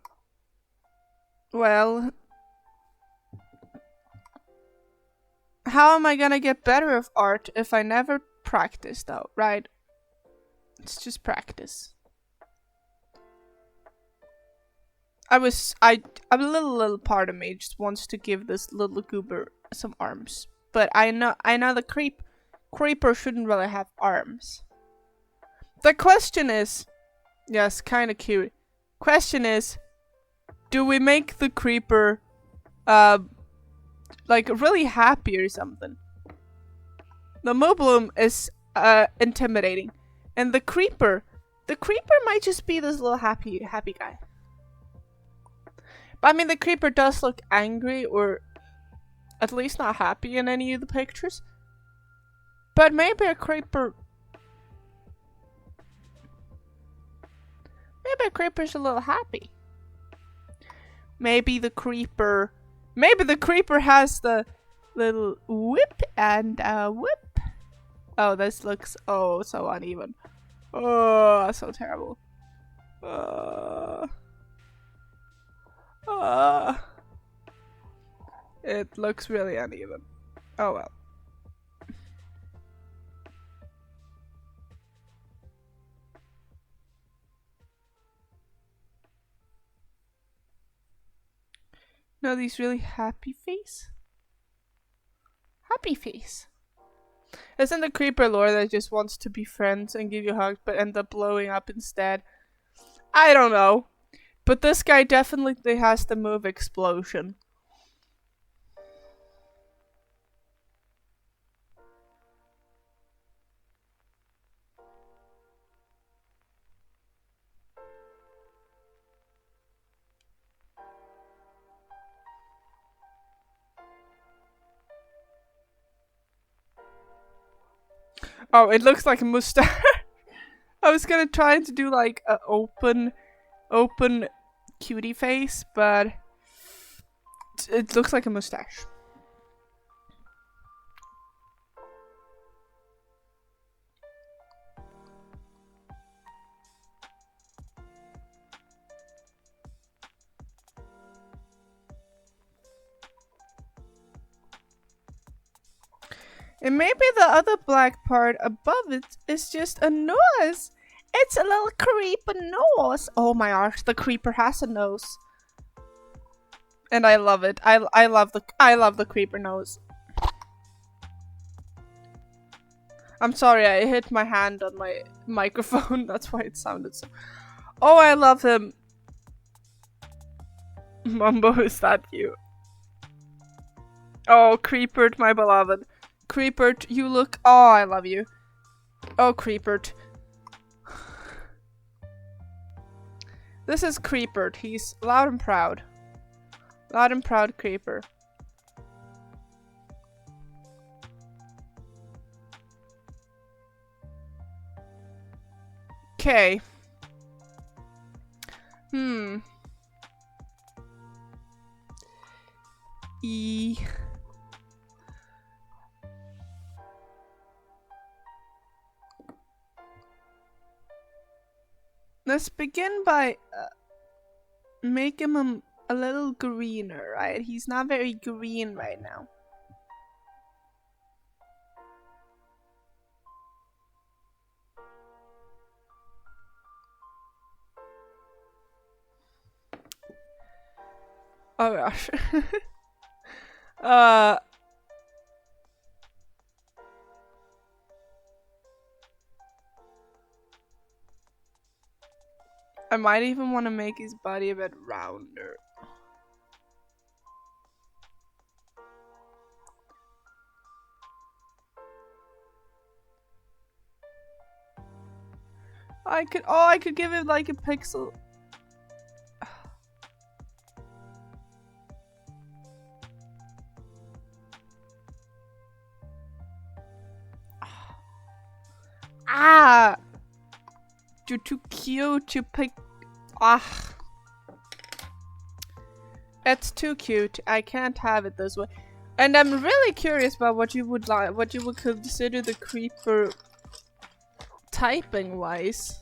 how am I gonna get better at art if I never practice though, right? It's just practice. A little part of me just wants to give this little goober some arms. But I know the creeper shouldn't really have arms. The question is, yes, kinda cute. Question is, do we make the creeper like really happy or something? The Moobloom is intimidating. And the creeper might just be this little happy guy. But I mean, the creeper does look angry, or at least not happy in any of the pictures. But maybe a creeper's a little happy. Maybe the creeper has the little whip and whip. Oh, this looks so uneven. Oh, so terrible. It looks really uneven. Oh well. No, these really happy face? Happy face. Isn't the creeper lore that just wants to be friends and give you hugs but end up blowing up instead? I don't know. But this guy definitely has the move explosion. Oh, it looks like a mustache. I was gonna try to do like an open cutie face, but it looks like a mustache. And maybe the other black part above it is just a nose. It's a little creeper nose. Oh my gosh, the creeper has a nose. And I love it. I love the creeper nose. I'm sorry, I hit my hand on my microphone. That's why it sounded so. Oh, I love him. Mumbo, is that you? Oh, Creepert, my beloved. Creepert, you look. Oh, I love you. Oh, Creepert. This is Creepert. He's loud and proud. Loud and proud Creeper. Okay. Let's begin by make him a little greener, right? He's not very green right now. Oh gosh. I might even want to make his body a bit rounder. I could give it like a pixel. Ah! You're too cute to pick. Ah. It's too cute. I can't have it this way. And I'm really curious about what you would like, what you would consider the creeper typing wise.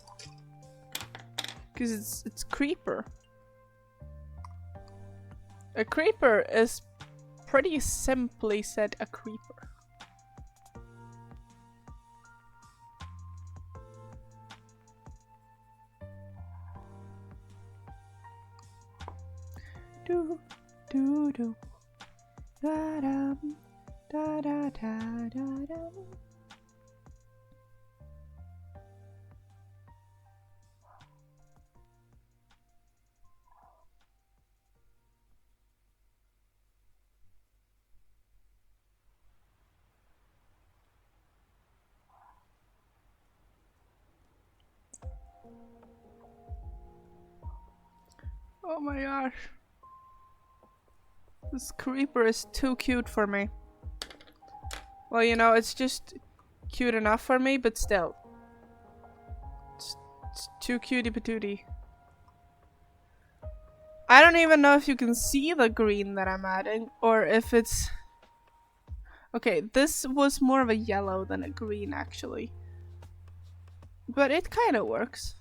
Because it's creeper. A creeper is pretty simply said a creeper. Do do do da da da da da da. Oh my gosh. This creeper is too cute for me. Well, you know, it's just cute enough for me, but still. It's too cutie patootie. I don't even know if you can see the green that I'm adding, or if it's... Okay, this was more of a yellow than a green, actually. But it kind of works.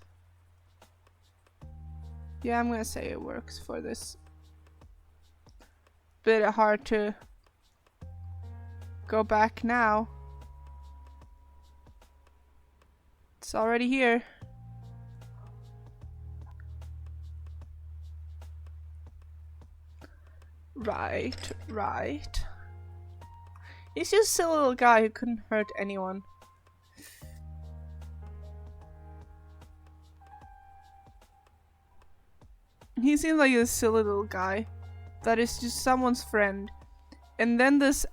Yeah, I'm gonna say it works for this. Bit hard to go back now. It's already here. Right, right. He's just a little guy who couldn't hurt anyone. He seems like a silly little guy that is just someone's friend. And then this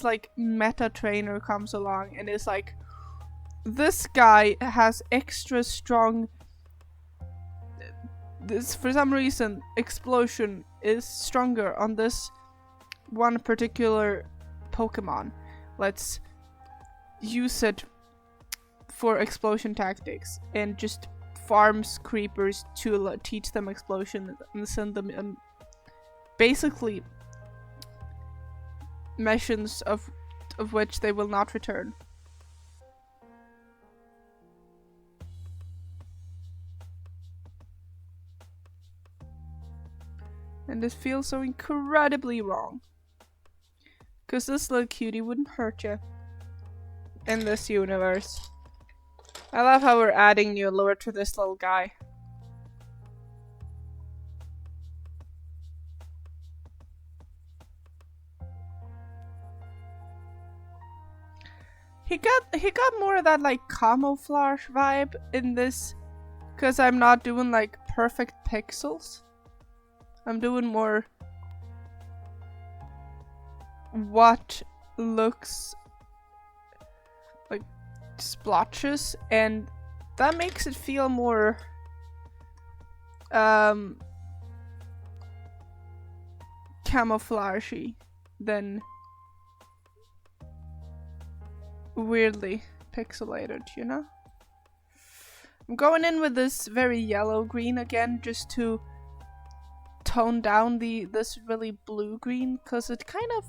like meta trainer comes along and is like, this guy has extra strong, this for some reason explosion is stronger on this one particular Pokemon. Let's use it for explosion tactics and just farms creepers to teach them explosion and send them basically missions of which they will not return. And this feels so incredibly wrong. Because this little cutie wouldn't hurt you in this universe. I love how we're adding new lore to this little guy. He got more of that like camouflage vibe in this, because I'm not doing like perfect pixels. I'm doing more what looks like splotches, and that makes it feel more camouflagey than weirdly pixelated, you know? I'm going in with this very yellow green again, just to tone down this really blue green, because it kind of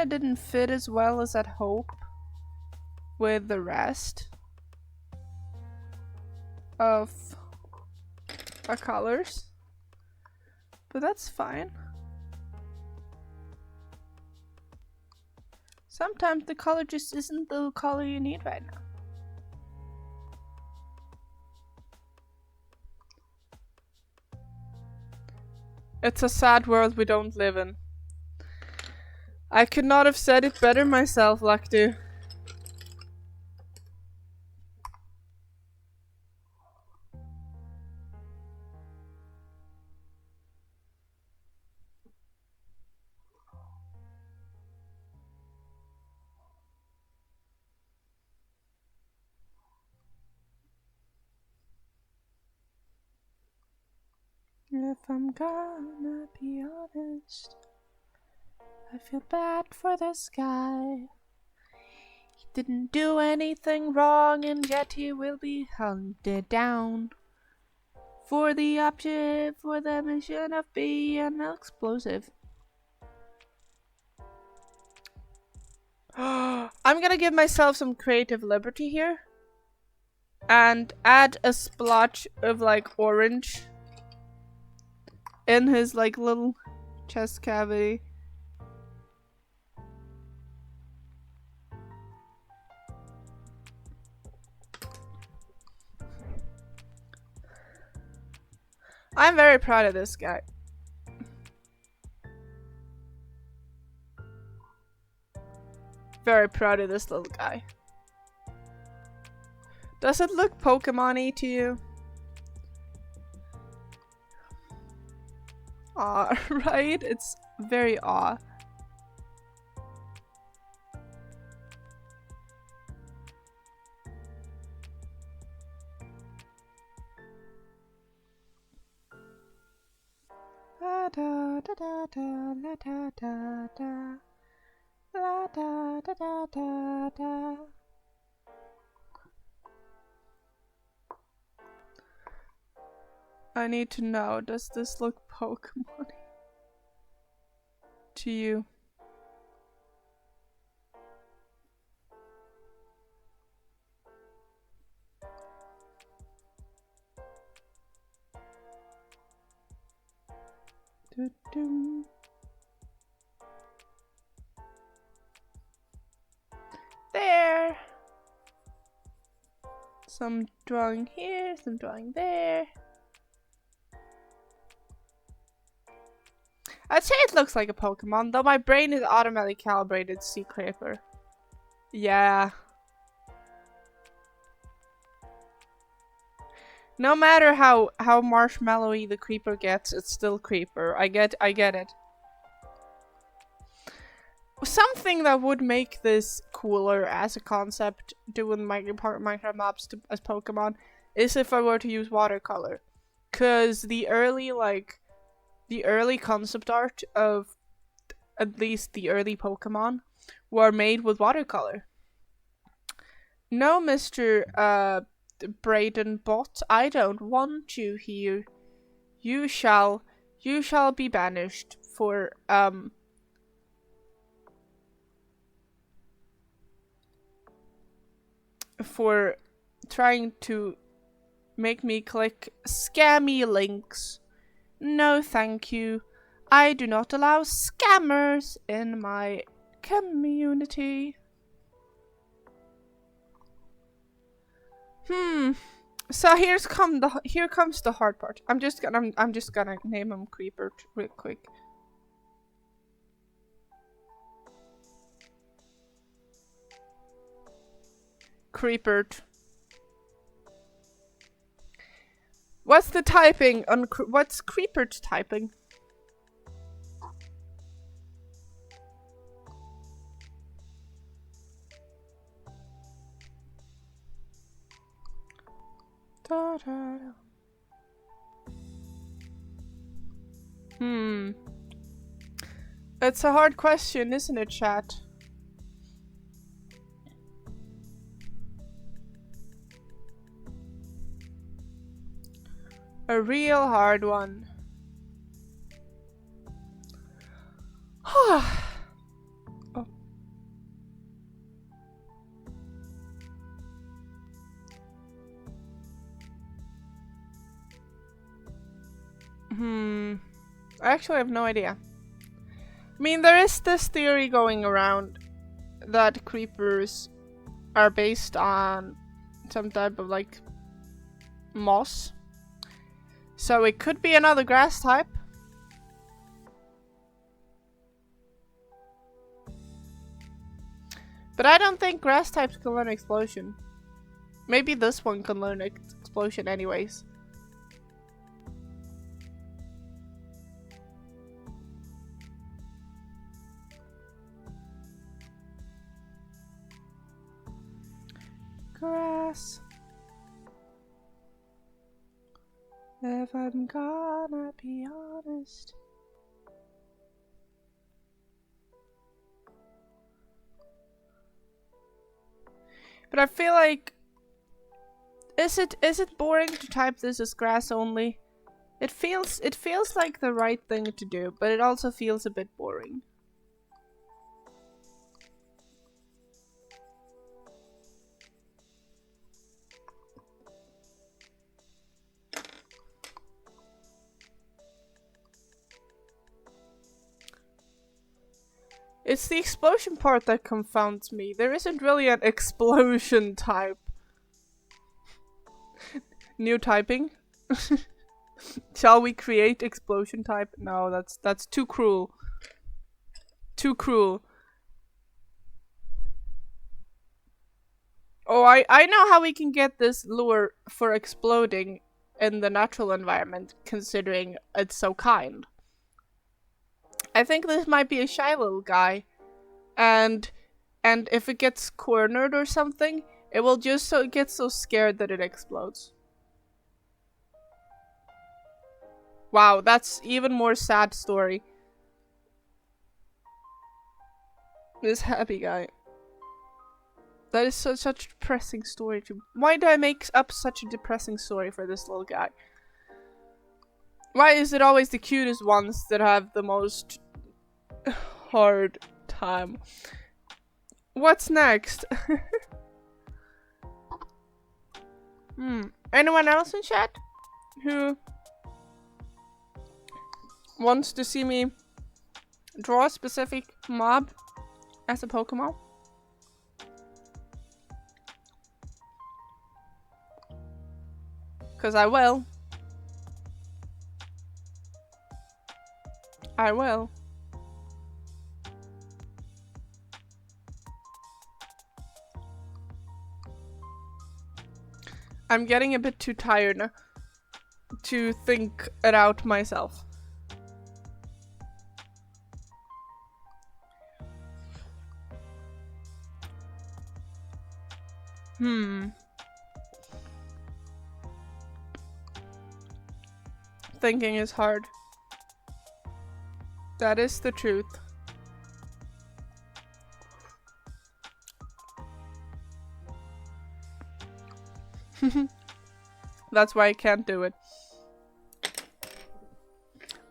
didn't fit as well as I'd hope with the rest of our colors, but that's fine. Sometimes the color just isn't the color you need right now. It's a sad world we don't live in. I could not have said it better myself, Lakdu. If I'm gonna be honest, I feel bad for this guy. He didn't do anything wrong, and yet he will be hunted down for the option for the mission of being explosive. I'm gonna give myself some creative liberty here and add a splotch of like orange in his like little chest cavity. I'm very proud of this guy. Very proud of this little guy. Does it look Pokemon-y to you? Aw, right? It's very aw. La da da da da la da da da la da da da da da. I need to know, does this look Pokemon to you? Doo-doo. There! Some drawing here, some drawing there. I'd say it looks like a Pokemon, though my brain is automatically calibrated Sea Creeper. Yeah. No matter how marshmallowy the creeper gets, it's still creeper. I get it. Something that would make this cooler as a concept, doing Minecraft maps as Pokemon, is if I were to use watercolor. Cause the early concept art of at least the early Pokemon were made with watercolor. No, Mr. Braden Bot, I don't want you here. You shall be banished for trying to make me click scammy links. No, thank you. I do not allow scammers in my community. So here comes the hard part. I'm just gonna name him Creeper real quick. Creepert. What's the typing on what's Creepert typing? Da, da, da. It's a hard question, isn't it, chat? A real hard one. Oh. I actually have no idea. I mean, there is this theory going around that creepers are based on some type of like moss. So it could be another grass type. But I don't think grass types can learn explosion. Maybe this one can learn explosion anyways. Grass. If I'm gonna be honest. But I feel like is it boring to type this as grass only? It feels like the right thing to do, but it also feels a bit boring. It's the explosion part that confounds me. There isn't really an explosion type. New typing? Shall we create explosion type? No, that's too cruel. Too cruel. Oh, I know how we can get this lure for exploding in the natural environment, considering it's so kind. I think this might be a shy little guy, and if it gets cornered or something, it will just get so scared that it explodes. Wow, that's even more sad story. This happy guy. That is such a depressing story to- Why do I make up such a depressing story for this little guy? Why is it always the cutest ones that have the most hard time? What's next? Anyone else in chat who wants to see me draw a specific mob as a Pokemon? Because I will. I will. I'm getting a bit too tired now to think it out myself. Thinking is hard. That is the truth. That's why I can't do it.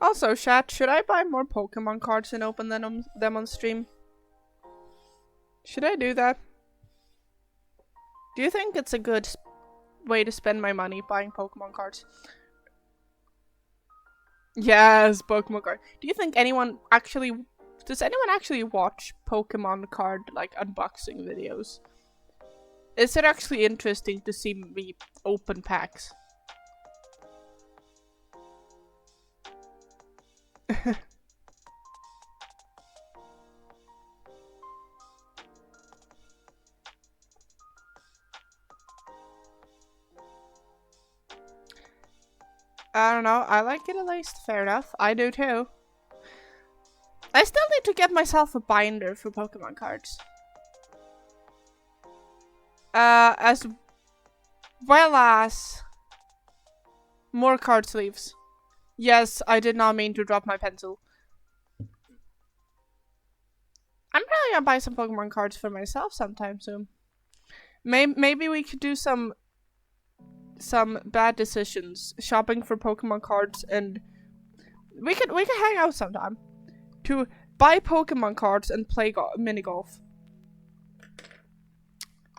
Also, chat, should I buy more Pokemon cards and open them on stream? Should I do that? Do you think it's a good way to spend my money buying Pokemon cards? Yes, Pokemon card. Do you think anyone actually... Does anyone actually watch Pokemon card, like, unboxing videos? Is it actually interesting to see me open packs? I don't know, I like it at least, fair enough. I do too. I still need to get myself a binder for Pokemon cards. As well as more card sleeves. Yes, I did not mean to drop my pencil. I'm probably gonna buy some Pokemon cards for myself sometime soon. Maybe we could do some some bad decisions, shopping for Pokemon cards, and we could hang out sometime to buy Pokemon cards and play mini golf.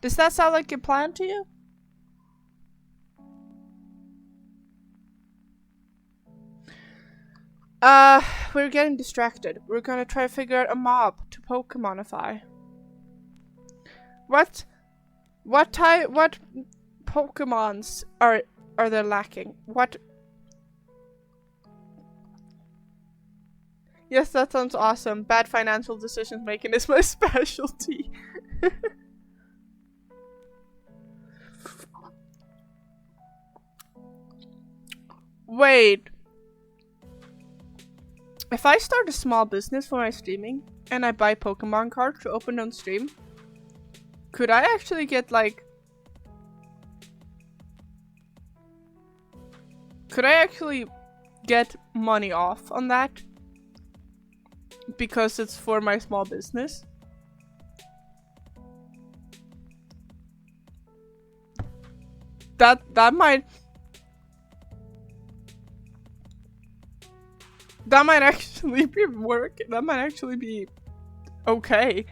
Does that sound like a plan to you? We're getting distracted. We're gonna try to figure out a mob to Pokemonify. What Pokemons are there lacking? What? Yes, that sounds awesome. Bad financial decision making is my specialty. Wait. If I start a small business for my streaming and I buy Pokemon cards to open on stream, could I actually get like... Could I actually get money off on that? Because it's for my small business? That might actually be work. That might actually be okay.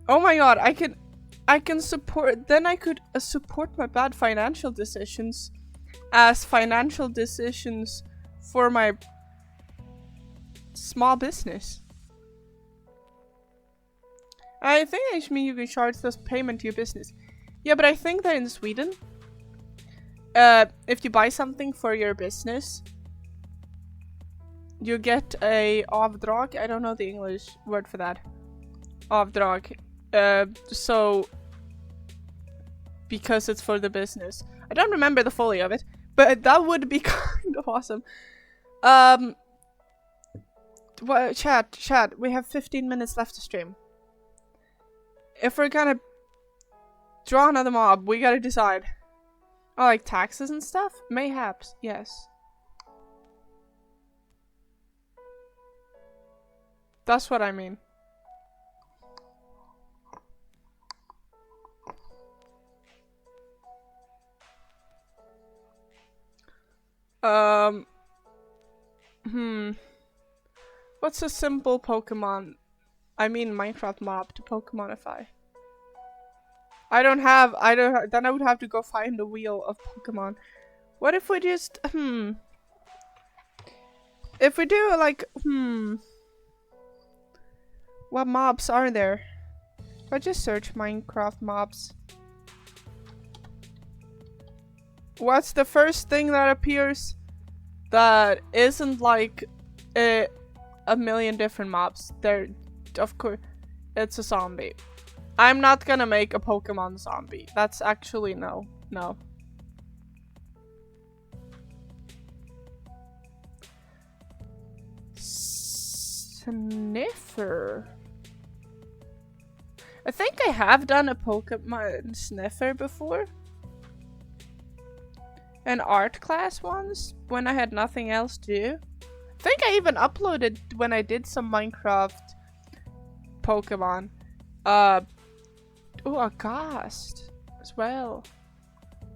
Oh my god, I can support, then I could support my bad financial decisions as financial decisions for my small business. I think actually you can charge this payment to your business. Yeah, but I think that in Sweden, if you buy something for your business, you get a avdrag. I don't know the English word for that. Avdrag. So because it's for the business. I don't remember the folly of it, but that would be kind of awesome. Well, chat, we have 15 minutes left to stream. If we're gonna draw another mob, we gotta decide. Oh, like taxes and stuff? Mayhaps, yes. That's what I mean. What's a simple Pokemon, I mean Minecraft mob to Pokemonify? Then I would have to go find the wheel of Pokemon. What if we just, if we do like, what mobs are there? If I just search Minecraft mobs. What's the first thing that appears that isn't like a million different mobs? There, of course, it's a zombie. I'm not gonna make a Pokemon zombie. That's actually no. Sniffer. I think I have done a Pokemon Sniffer before. An art class once, when I had nothing else to do. I think I even uploaded when I did some Minecraft Pokemon. Oh, a Ghast as well.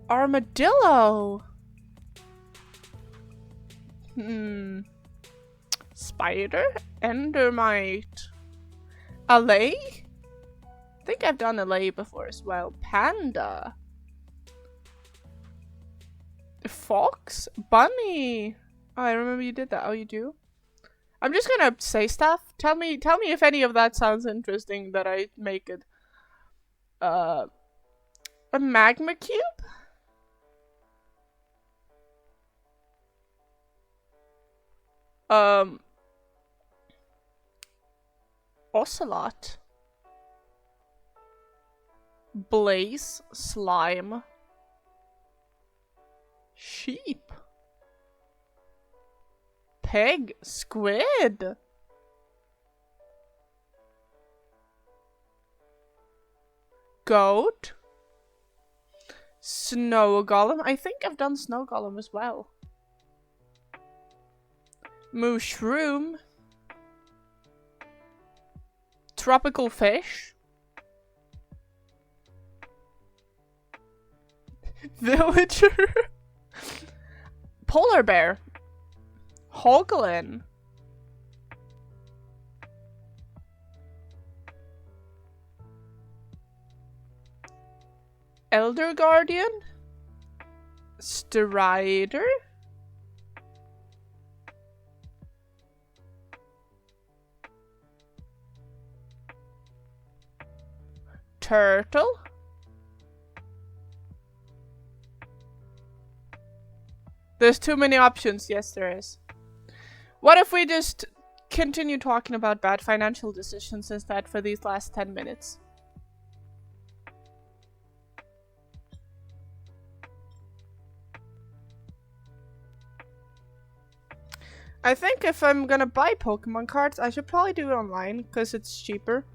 Armadillo! Spider? Endermite? A lay? I think I've done a lay before as well. Panda. Fox? Bunny? Oh, I remember you did that. Oh, you do? I'm just gonna say stuff. Tell me if any of that sounds interesting that I make it. A magma cube? Ocelot. Blaze. Slime. Sheep. Peg. Squid. Goat. Snow golem. I think I've done snow golem as well. Mushroom. Tropical fish. Villager. Polar bear. Hoglin. Elder Guardian? Strider? Turtle? There's too many options. Yes, there is. What if we just continue talking about bad financial decisions instead for these last 10 minutes? I think if I'm gonna buy Pokemon cards, I should probably do it online because it's cheaper.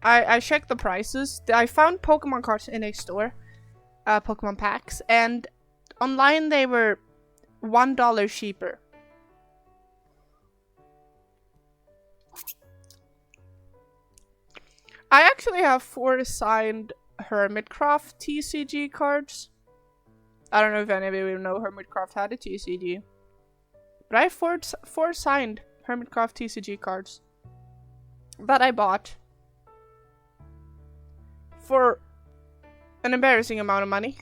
I checked the prices. I found Pokemon cards in a store, Pokemon packs, and online they were $1 cheaper. I actually have 4 signed hermitcraft TCG cards. I don't know if any of you know hermitcraft had a TCG. But I have 4 signed hermitcraft TCG cards that I bought for an embarrassing amount of money.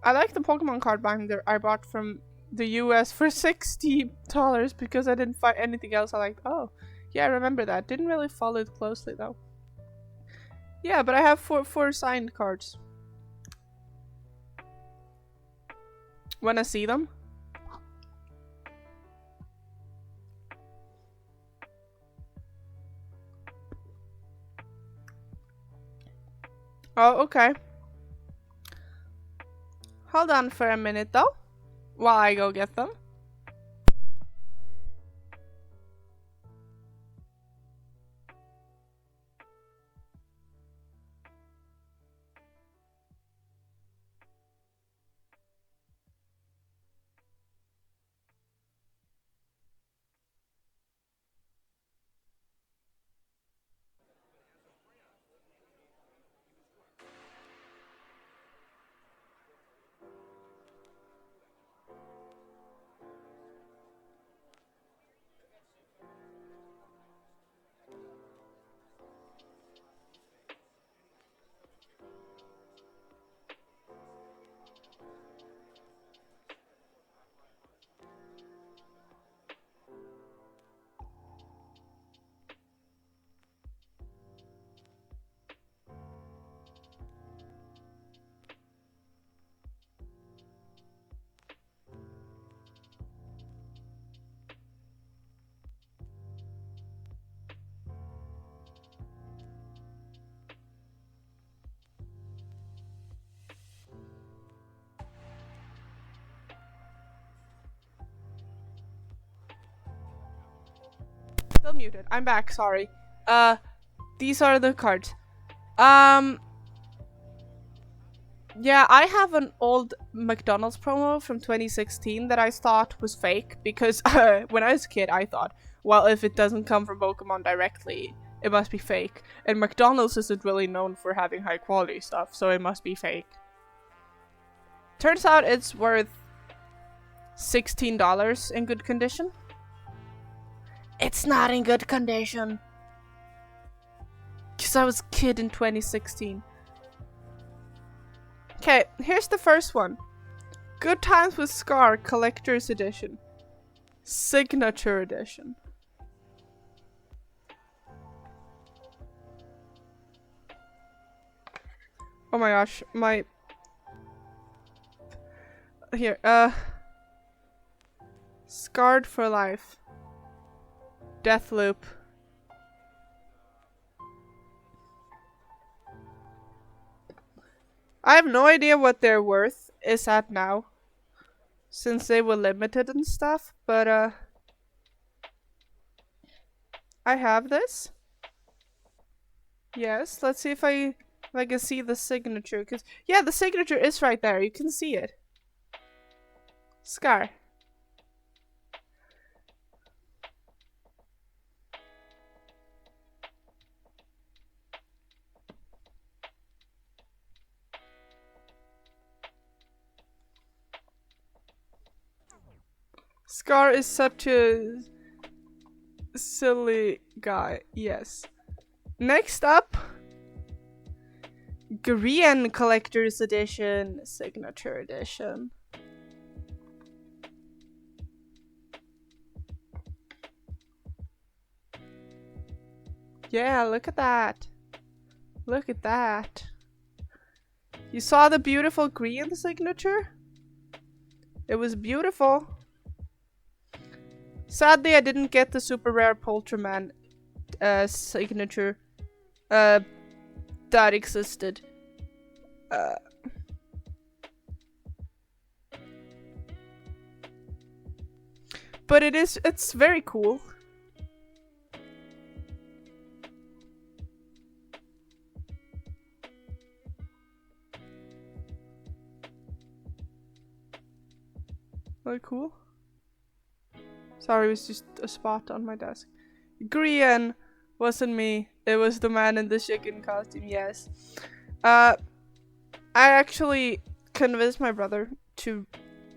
I like the Pokemon card binder I bought from the US for $60 because I didn't find anything else I liked. Oh, yeah, I remember that. Didn't really follow it closely though. Yeah, but I have 4 signed cards. Wanna see them? Oh, okay. Hold on for a minute though, while I go get them. Still muted. I'm back, sorry. These are the cards. Yeah, I have an old McDonald's promo from 2016 that I thought was fake because when I was a kid, I thought, well, if it doesn't come from Pokemon directly, it must be fake. And McDonald's isn't really known for having high quality stuff, so it must be fake. Turns out it's worth $16 in good condition. It's not in good condition. Because I was a kid in 2016. Okay, here's the first one. Good Times with Scar Collector's Edition. Signature Edition. Oh my gosh, my... Here, Scarred for Life. Deathloop. I have no idea what their worth is at now, since they were limited and stuff, but I have this. Yes, let's see if I can see the signature, cause yeah, the signature is right there. You can see it. Scar. Scar is such a silly guy. Yes. Next up, Korean Collector's Edition, Signature Edition. Yeah, look at that. Look at that. You saw the beautiful Korean signature? It was beautiful. Sadly, I didn't get the super rare Polterman signature that existed. But it's very cool. Very cool. Sorry, it was just a spot on my desk. Grian wasn't me. It was the man in the chicken costume, yes. I actually convinced my brother to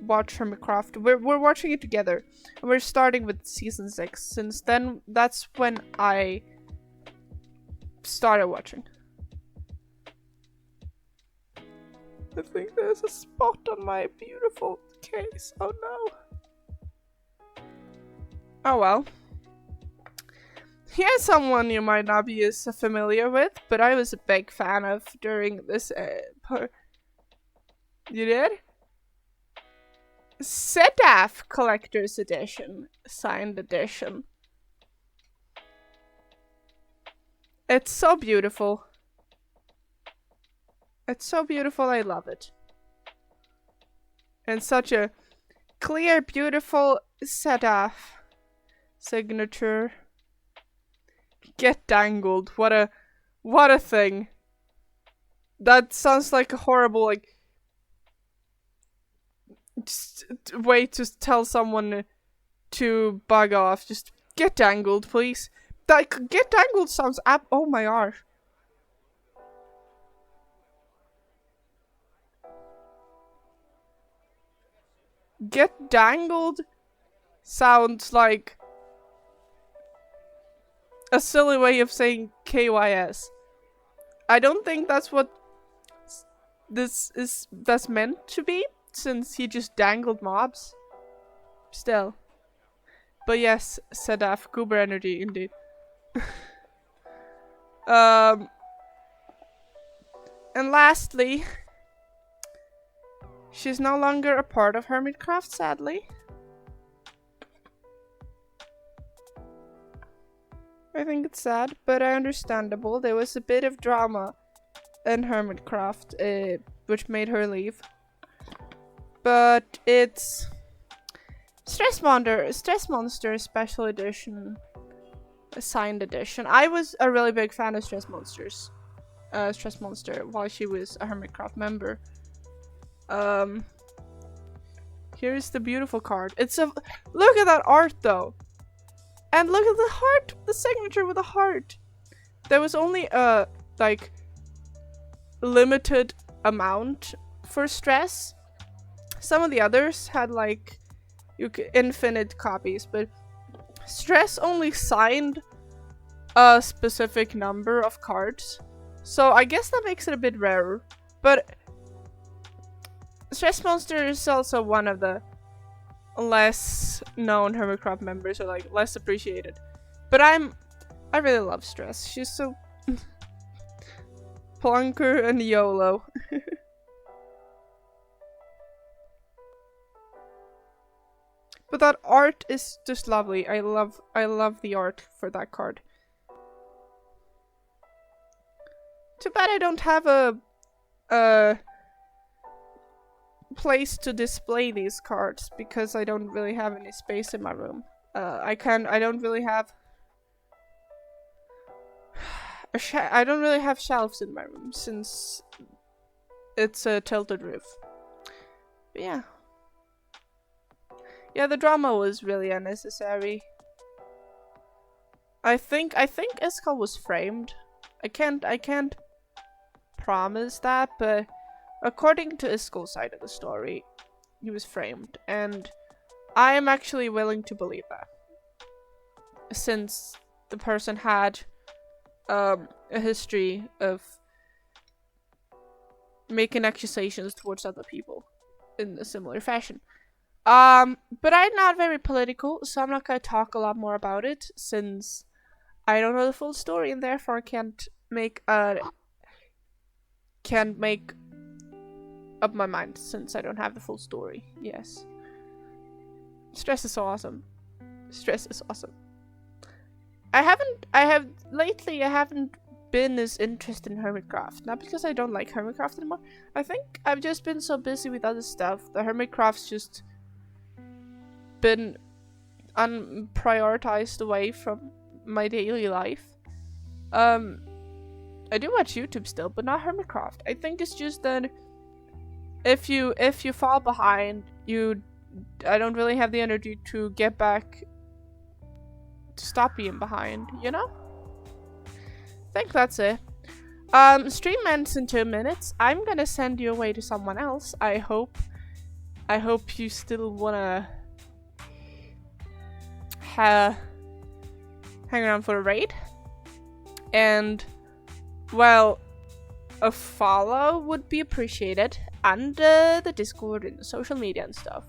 watch hermitcraft. We're watching it together. And we're starting with season 6. Since then, that's when I started watching. I think there's a spot on my beautiful case. Oh no. Oh well. Here's someone you might not be as familiar with, but I was a big fan of during this part. You did? Sedaf Collector's Edition. Signed edition. It's so beautiful. It's so beautiful, I love it. And such a clear, beautiful Sedaf signature. Get dangled. What a thing. That sounds like a horrible, like, just way to tell someone to bug off. Just get dangled, please. Like, get dangled sounds oh my gosh. Get dangled sounds like a silly way of saying KYS. I don't think that's what that's meant to be, since he just dangled mobs. Still. But yes, Sedaf, Goober energy indeed. And lastly, she's no longer a part of hermitcraft, sadly. I think it's sad, but understandable. There was a bit of drama in hermitcraft, which made her leave. But it's Stress Monster Special Edition, a signed edition. I was a really big fan of Stress Monster while she was a hermitcraft member. Here's the beautiful card. Look at that art though. And look at the heart, the signature with a heart. There was only a, like, limited amount for Stress. Some of the others had, like, infinite copies, but Stress only signed a specific number of cards. So I guess that makes it a bit rarer. But Stress Monster is also one of the less known hermitcraft members, or like less appreciated. But I really love Stress. She's so plunker and YOLO. But that art is just lovely. I love the art for that card. Too bad I don't have a place to display these cards, because I don't really have any space in my room. I don't really have I don't really have shelves in my room, since it's a tilted roof. But yeah. Yeah, the drama was really unnecessary. I think Iskall was framed. I can't promise that, but according to Iskall's side of the story, he was framed, and I am actually willing to believe that. Since the person had a history of making accusations towards other people in a similar fashion. But I'm not very political, so I'm not gonna talk a lot more about it since I don't know the full story and therefore can't make up my mind since I don't have the full story. Yes. Stress is so awesome. Stress is awesome. I haven't been as interested in hermitcraft. Not because I don't like hermitcraft anymore. I think I've just been so busy with other stuff. The hermitcraft's just been unprioritized away from my daily life. I do watch YouTube still, but not hermitcraft. I think it's just that if you fall behind, I don't really have the energy to get back to stop being behind, you know? I think that's it. Stream ends in 2 minutes. I'm gonna send you away to someone else. I hope you still wanna hang around for a raid. And, well, a follow would be appreciated. And the Discord and the social media and stuff.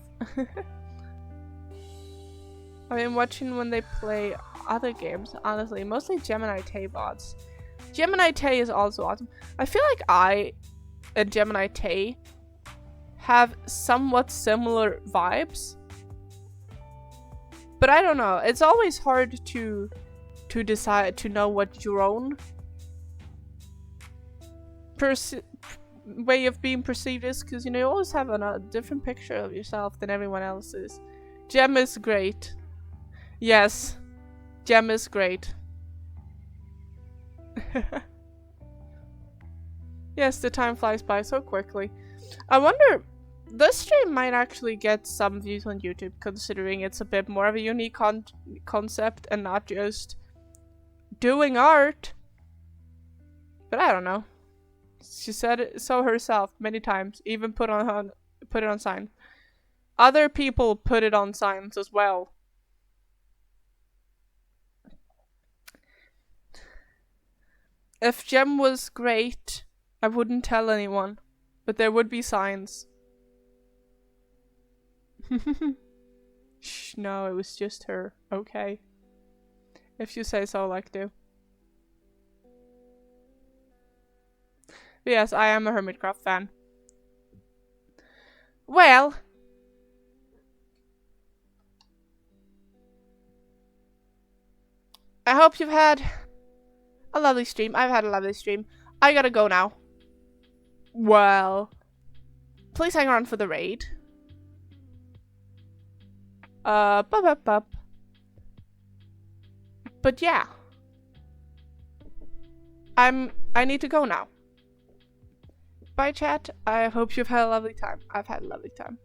I've been watching when they play other games, honestly. Mostly Gemini Tay VODs. Gemini Tay is also awesome. I feel like I and Gemini Tay have somewhat similar vibes. But I don't know. It's always hard to decide, to know what your own way of being perceived is, because, you know, you always have a different picture of yourself than everyone else's. Gem is great. Yes. Gem is great. Yes, the time flies by so quickly. I wonder, this stream might actually get some views on YouTube, considering it's a bit more of a unique concept and not just doing art. But I don't know. She said it so herself many times, even put it on signs. Other people put it on signs as well. If Gem was great, I wouldn't tell anyone, but there would be signs. Shh, no, it was just her. Okay. If you say so, like do. But yes, I am a hermitcraft fan. Well, I hope you've had a lovely stream. I've had a lovely stream. I gotta go now. Well, please hang on for the raid. But yeah. I need to go now. Bye, chat. I hope you've had a lovely time. I've had a lovely time.